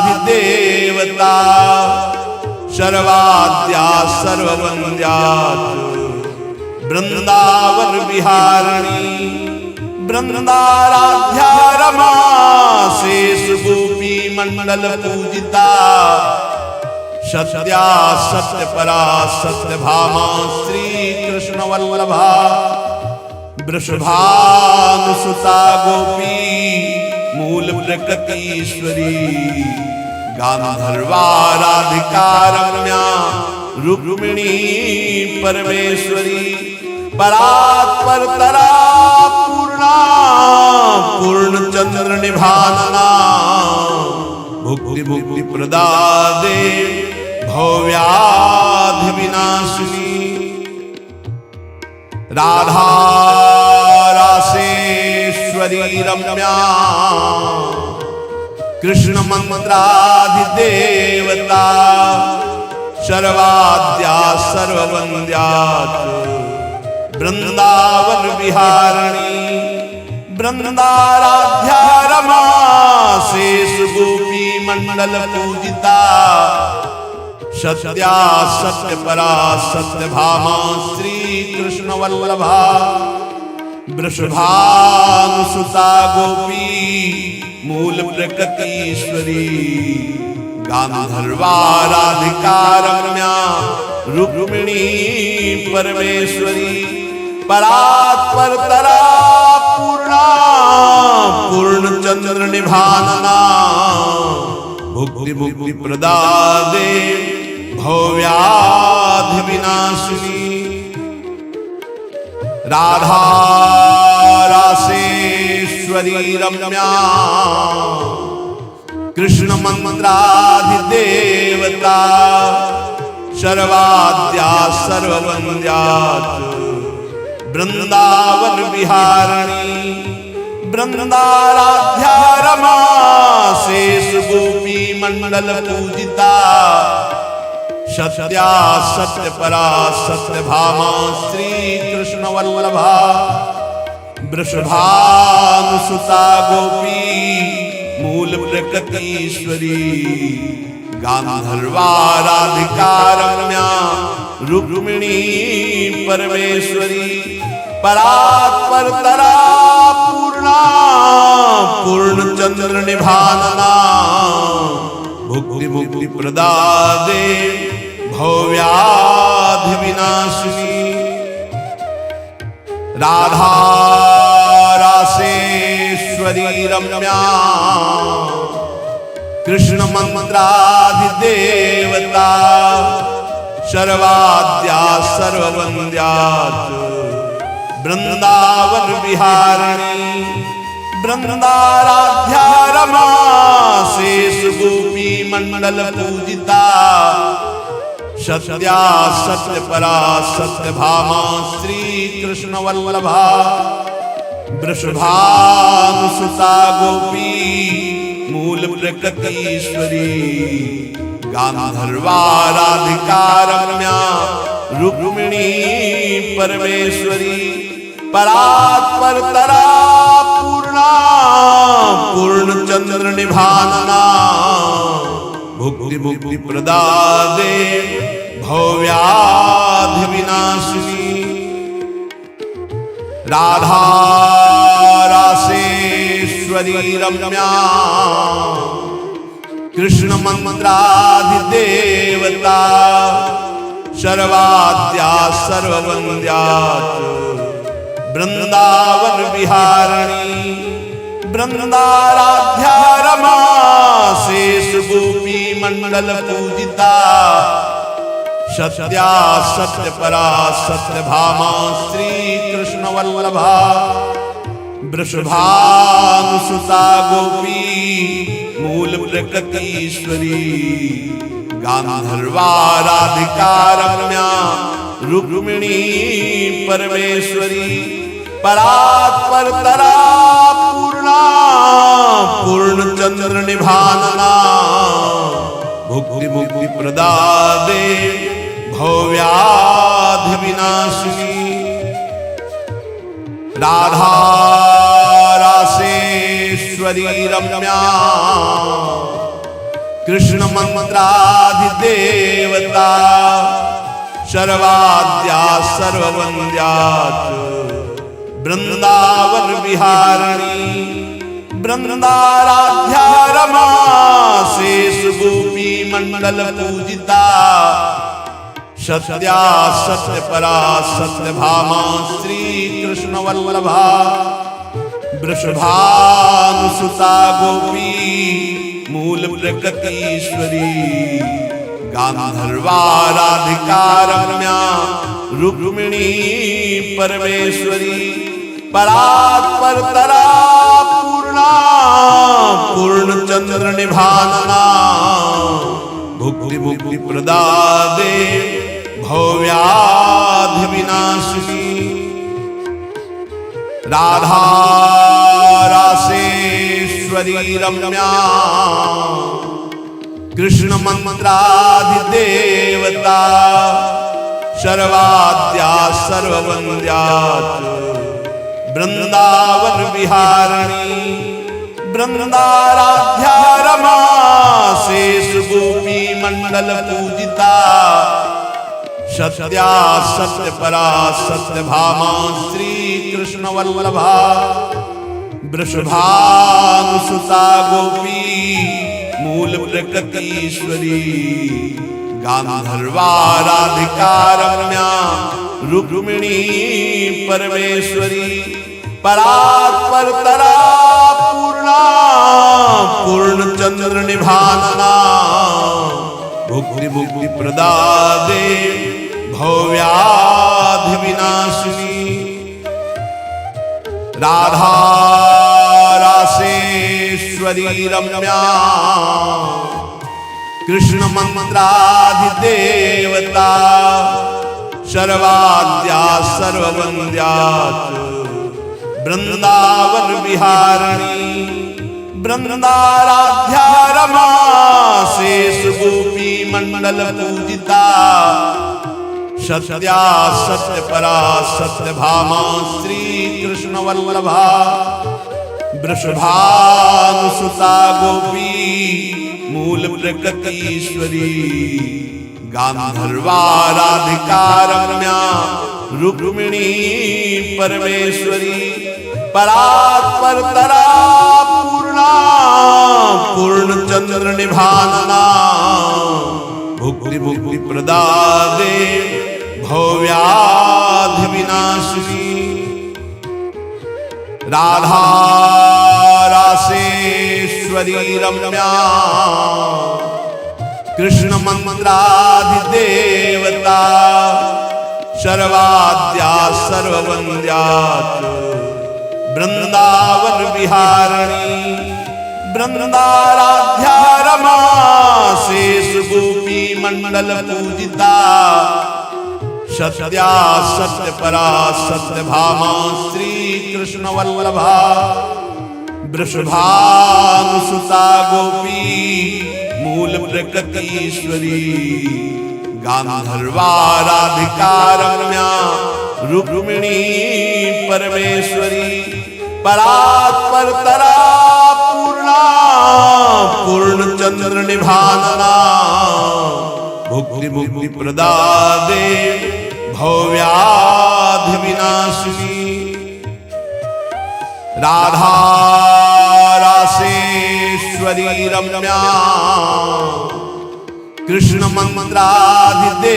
मंत्राधिदेवता सर्वाद्या सर्ववन्द्या वृंदावन विहारिणी वृंदाराध्या रमा शेष गोपी मंडल पूजिता सत्या सत्य परा सत्य भामा श्री कृष्ण वल्लभा वृषभानुसुता गोपी मूल प्रकृतीश्वरी गांधर्वा राधिका रम्या रुक्मिणी परमेश्वरी परात्पर तरा पूर्णा पूर्ण चंद्र निभानना भुक्ति मुक्ति प्रदादे भव्याधि विनाशिनी राधा रासेश्वरी रम्या कृष्ण मंत्राधिदेवता सर्वाद्या सर्ववन्द्या वृंदावन विहारिणी वृंदाराध्या रमा शेष गोपी मंडल पूजिता सत्या सत्य परा सत्य भामा श्री कृष्ण वल्लभा वृषभानुसुता गोपी मूल प्रकृतीश्वरी गांधर्वा राधिका रम्या रुक्मिणी परमेश्वरी परात्पर तरा पूर्णा पूर्ण चंद्र निभानना भुक्ति मुक्ति प्रदादे भव्याधि विनाशिनी राधा रासेश्वरी रम्या कृष्ण मंत्राधिदेवता सर्वाद्या सर्ववन्द्या वृंदावन विहारिणी वृंदाराध्या रमा शेष गोपी मंडल पूजिता सत्या सत्य परा सत्य भामा श्री कृष्ण वल्लभा वृषभानुसुता गोपी मूल प्रकृतीश्वरी गांधर्वा राधिका रम्या रुक्मिणी परमेश्वरी परात्परतरा पूर्णा पूर्णचंद्र निभानना भुक्ति मुक्ति प्रदादे भव्याधि विनाशिनी राधा रासेश्वरी रम्या कृष्ण मंत्राधिदेवता सर्वाद्या सर्ववन्द्या वृंदावन विहारिणी वृंदाराध्या रमा शेष गोपी मंडल पूजिता सत्या सत्य परा सत्य भामा श्री कृष्ण वल्लभा वृषभानुसुता गोपी मूल प्रकृतीश्वरी गांधर्वा राधिका रम्या रुक्मिणी परमेश्वरी परात्परतरा पूर्णा पूर्णचंद्र निभानना भुक्ति मुक्ति प्रदादे भव्याधि विनाशिनी राधा रासेश्वरी रम्या कृष्ण मंत्राधिदेवता सर्वाद्या सर्ववन्द्या वृंदावन विहारिणी वृंदाराध्या रमा शेष गोपी मंडल पूजिता सत्या सत्य परा सत्य भामा श्री कृष्ण वल्लभा वृषभानुसुता गोपी मूल प्रकृतीश्वरी गांधर्वा राधिका रम्या रुक्मिणी परमेश्वरी परात्परतरा पूर्णा पूर्णचंद्र निभानना भुक्ति मुक्ति प्रदादे भव्याधि विनाशिनी राधा रासेश्वरी रम्या कृष्ण मंत्राधिदेवता सर्वाद्या सर्ववन्द्या वृंदावन विहारिणी वृंदाराध्या रमा शेष गोपी मंडल पूजिता सत्या सत्य परा सत्य भामा श्री कृष्ण वल्लभा वृषभानुसुता गोपी मूल प्रकृतीश्वरी गांधर्वा राधिका रम्या रुक्मिणी परमेश्वरी परात्परतरा पूर्णा पूर्णचंद्र निभानना भुक्ति मुक्ति प्रदादे भव्याधि विनाशिनी राधा रासेश्वरी रम्या कृष्ण मंत्राधिदेवता सर्वाद्या सर्ववन्द्या वृंदावन विहारिणी वृंदाराध्या रमा शेष गोपी मंडल पूजिता सत्या सत्य परा सत्य भामा श्री कृष्ण वल्लभा वृषभानुसुता गोपी मूल प्रकृतीश्वरी गांधर्वा राधिका रम्या रुक्मिणी परमेश्वरी परात्परतरा पूर्णा पूर्णचंद्र निभानना भुक्ति मुक्ति प्रदादे भव्याधि विनाशिनी राधा रासेश्वरी रम्या कृष्ण मंत्राधिदेवता सर्वाद्या सर्ववन्द्या वृंदावन विहारिणी वृंदाराध्या रमा शेष गोपी मंडल पूजिता सत्या सत्य परा सत्य भामा श्री कृष्ण वल्लभा वृषभानुसुता गोपी मूल प्रकृतीश्वरी गांधर्वाराधिका रम्या रुक्मिणी परमेश्वरी परात्परतरा पूर्णा पूर्णचंद्र निभानना भुक्ति मुक्ति प्रदादे भव्याधि विनाशिनी राधा रासेश्वरी रम्या कृष्ण मंत्राधिदेवता सर्वाद्या सर्ववन्द्या वृंदावन विहारिणी वृंदाराध्या रमा शेष गोपी मंडल पूजिता सत्या सत्य परा सत्य भामा श्री कृष्ण वल्लभा वृषभानुसुता गोपी मूल प्रकृतीश्वरी गांधर्वाराधिका रम्या रुक्मिणी परमेश्वरी परात्परतरा पूर्णा पूर्णचंद्र निभानना भुक्ति मुक्ति प्रदादे भव्याधि विनाशिनी राधा रासेश्वरी रम्या कृष्ण मंत्राधिदेवता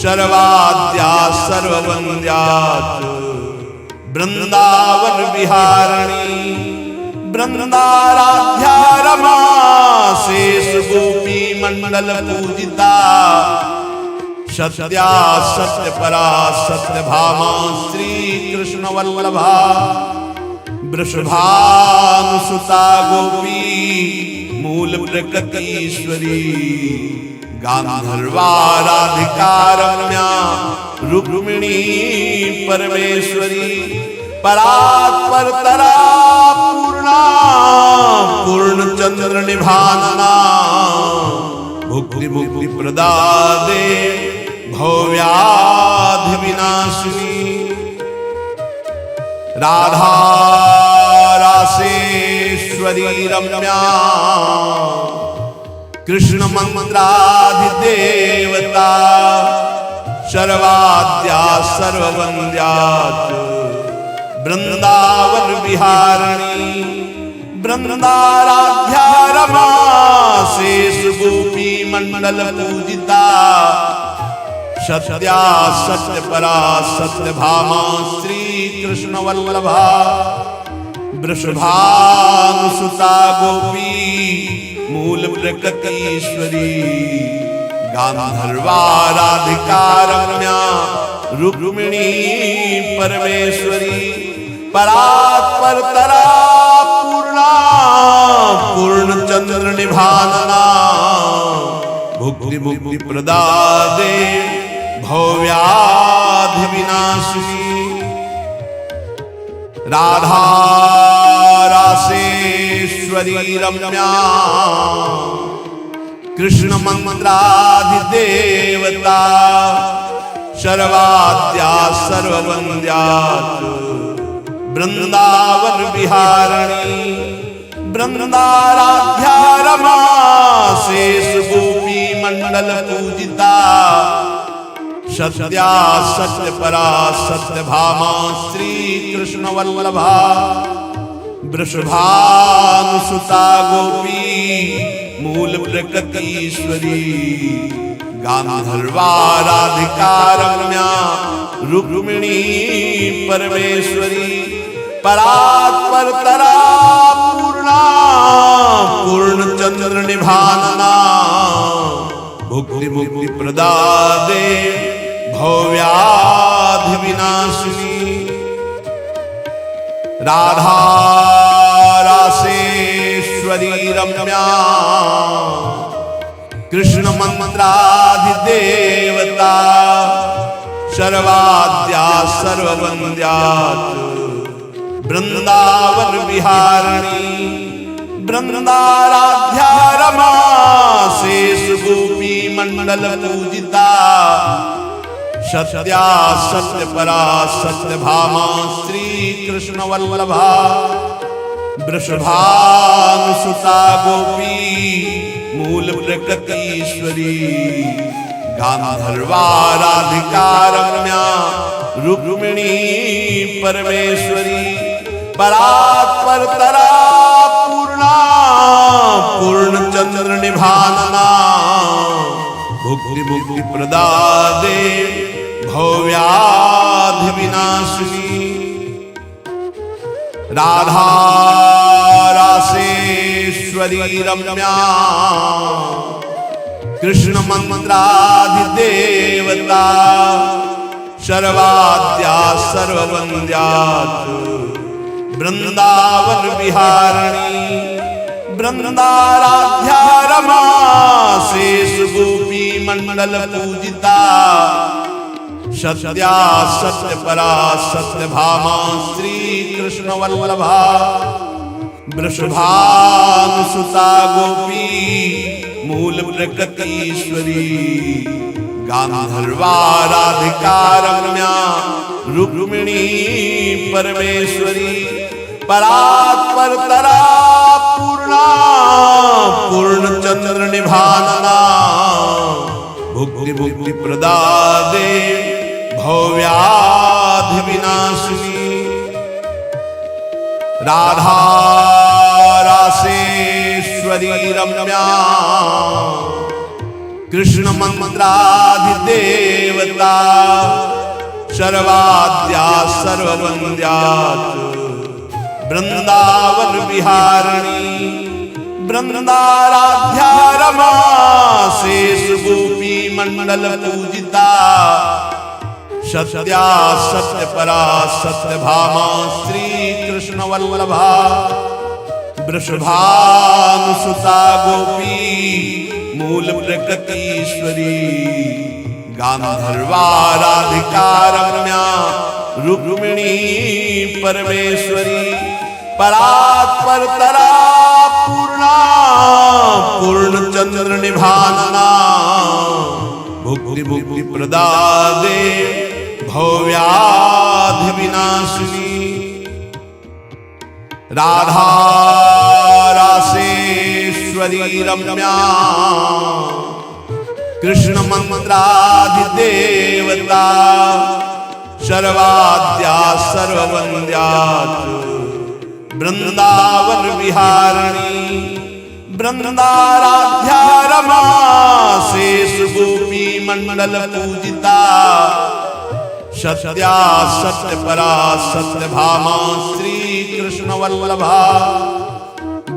सर्वाद्या सर्ववन्द्या वृंदावन विहारिणी वृंदाराध्या रमा शेष गोपी मंडल पूजिता सत्या सत्य परा सत्य भामा श्री कृष्ण वल्लभा वृषभानुसुता गोपी मूल प्रकृतीश्वरी गांधर्वाराधिका रम्या रुक्मिणी परमेश्वरी परात्परतरा पूर्णा पूर्णचंद्र निभानना भुक्ति मुक्ति प्रदादे भव्याधि विनाशिनी राधा रासेश्वरी रम्या कृष्ण मंत्राधिदेवता सर्वाद्या सर्ववन्द्या वृंदावन विहारिणी वृंदाराध्या रमा शेष गोपी मंडल पूजिता सत्या सत्य परा सत्य भामा श्री कृष्ण वल्लभा वृषभानुसुता गोपी मूल प्रकृतीश्वरी गांधर्वाराधिका रम्या रुक्मिणी परमेश्वरी परात्परतरा पूर्णा पूर्णचंद्र निभानना भुक्ति मुक्ति प्रदादे भव्याधि विनाशिनी राधा रासेश्वरी रम्या कृष्ण मंत्राधिदेवता सर्वाद्या सर्ववन्द्या वृंदावन विहारिणी वृंदाराध्या रमा शेष गोपी मंडल पूजिता सत्या सत्य परा सत्य भामा श्री कृष्ण वल्लभा वृषभानुसुता गोपी मूल प्रकृतीश्वरी गांधर्वाराधिका रम्या रुक्मिणी परमेश्वरी परात्परतरा पूर्णा पूर्णचंद्र निभानना भुक्ति मुक्ति प्रदादे भव्याधि विनाशिनी राधा रासेश्वरी रम्या कृष्ण मंत्राधिदेवता सर्वाद्या सर्ववन्द्या वृंदावन विहारिणी वृंदाराध्या रमा शेष गोपी मंडल पूजिता सत्या सत्य परा सत्य भामा श्री कृष्ण वल्लभा वृषभानुसुता गोपी मूल प्रकृतीश्वरी गांधर्वा राधिका रम्या रुक्मिणी परमेश्वरी परात्पर तरा पूर्णा पूर्णचंद्र निभानना भुक्ति मुक्ति प्रदादे भव्याधि विनाशिनी राधा रासेश्वरी रम्या कृष्ण मंत्राधिदेवता सर्वाद्या सर्ववन्द्या वृंदावन विहारिणी वृंदाराध्या रमा शेष गोपी मंडल पूजिता सत्या सत्य परा सत्य भामा श्री कृष्ण वल्लभा वृषभानुसुता गोपी मूल प्रकृतीश्वरी गांधर्वा राधिका रम्या रुक्मिणी परमेश्वरी परात्पर तरा पूर्णा पूर्णचंद्र निभानना भुक्ति मुक्ति प्रदादे भव्याधि विनाशिनी राधा रासेश्वरी रम्या कृष्ण मंत्राधिदेवता सर्वाद्या सर्ववन्द्या वृंदावन विहारिणी वृंदाराध्या रमा शेष गोपी मंडल पूजिता सत्या सत्य परा सत्य भामा श्री कृष्ण वल्लभा वृषभानुसुता गोपी मूल प्रकृतीश्वरी गांधर्वा राधिका रम्या रुक्मिणी परमेश्वरी परात्पर तरा पूर्णा पूर्णचंद्र निभानना भुक्ति मुक्ति प्रदादे भव्याधि विनाशिनी राधा रासेश्वरी रम्या कृष्ण मंत्राधिदेवता सर्वाद्या सर्ववन्द्या वृंदावन विहारिणी वृंदाराध्या रमा शेष गोपी मंडल पूजिता सत्या सत्य परा सत्य भामा श्री कृष्ण वल्लभा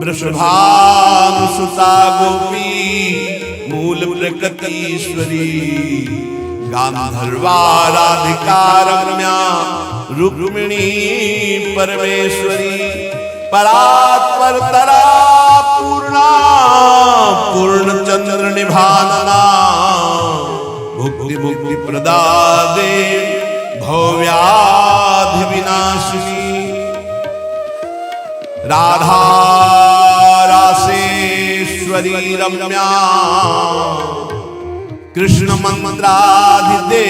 वृषभानुसुता गोपी मूल प्रकृतीश्वरी गांधर्वा राधिका रम्या रुक्मिणी परमेश्वरी परात्पर तरा पूर्णा पूर्णचंद्र निभानना भुक्ति मुक्ति प्रदादे भव्याधि विनाशिनी राधा रासेश्वरी रम्या कृष्ण मंत्राधिदेवता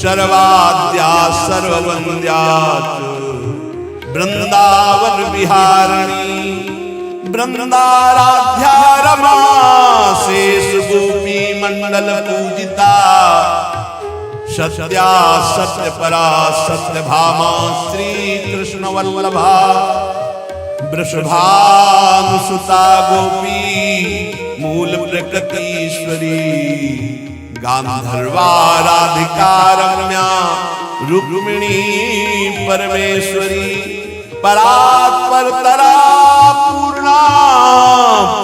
सर्वाद्या सर्ववन्द्या वृंदावन विहारिणी वृंदाराध्या रमा शेष गोपी मंडल पूजिता सत्या सत्य परा सत्य भामा श्री कृष्ण वल्लभा वृषभानुसुता गोपी मूल प्रकृतीश्वरी गांधर्वा राधिका रम्या रुक्मिणी परमेश्वरी परात्पर तरा पूर्णा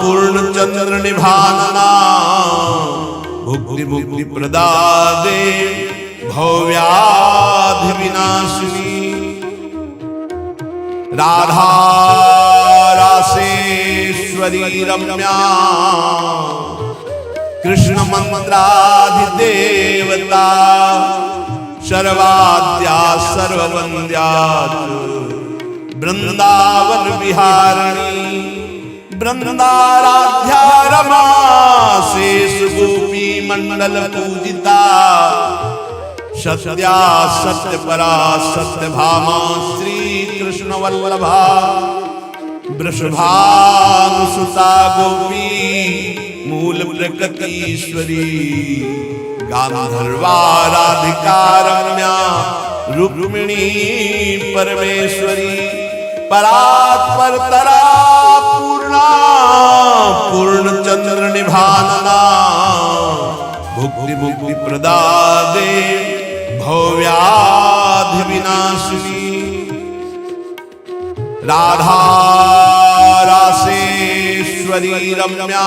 पूर्णचंद्र निभानना भुक्ति मुक्ति प्रदादे भव्याधि विनाशिनी राधा रासेश्वरी रम्या कृष्ण मंत्राधिदेवता सर्वाद्या सर्ववन्द्या वृंदावन विहारिणी वृंदाराध्या रमा शेष गोपी मंडल पूजिता सत्या सत्य परा सत्य भामा श्री कृष्ण वल्लभा वृषभानुसुता गोपी मूल प्रकृतीश्वरी गांधर्वा राधिका रम्या रुक्मिणी परमेश्वरी परात्पर तरा पूर्णा पूर्णचंद्र निभानना भुक्ति मुक्ति प्रदादे भव्याधि विनाशिनी राधा रासेश्वरी रम्या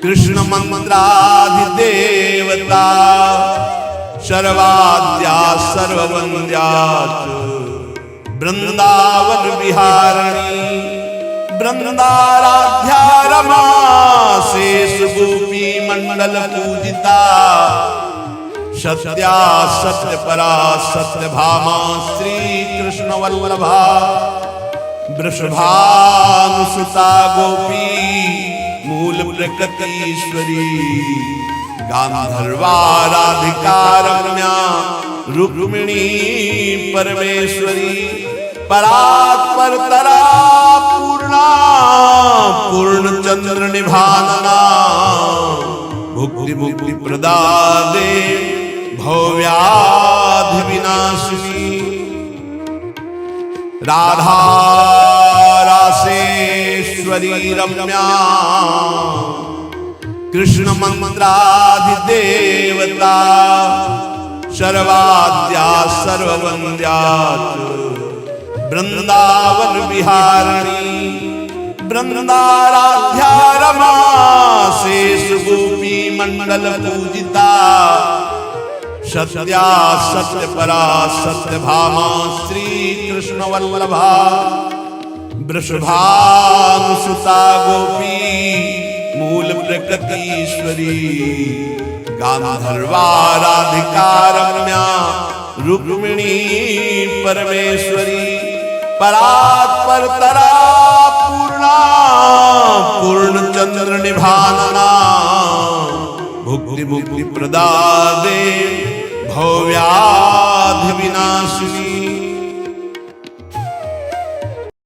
कृष्ण मंत्राधिदेवता सर्वाद्या सर्ववन्द्या वृंदावन विहारिणी वृंदाराध्या रमा शेष गोपी मंडल पूजिता सत्या सत्य परा सत्य भामा श्री कृष्ण वल्लभा वृषभानुसुता गोपी मूल प्रकृतीश्वरी गांधर्वा राधिका रम्या रुक्मिणी परमेश्वरी परात्पर तरा पूर्णा पूर्णचंद्र निभानना भुक्ति मुक्ति प्रदादे भव्याधि विनाशिनी राधा रासेश्वरी रम्या कृष्ण मंत्राधिदेवता सर्वाद्या सर्ववन्द्या वृंदावन विहारिणी वृंदाराध्या रमा शेष गोपी मंडल पूजिता सत्या सत्य परा सत्य भामा श्री कृष्ण वल्लभा वृषभानुसुता गोपी मूल प्रकृतीश्वरी गांधर्वा राधिका रम्या रुक्मिणी परमेश्वरी परात्पर तरा पूर्णा पूर्णचंद्र निभानना भुक्ति मुक्ति प्रदादे भव्याधि विनाशिनी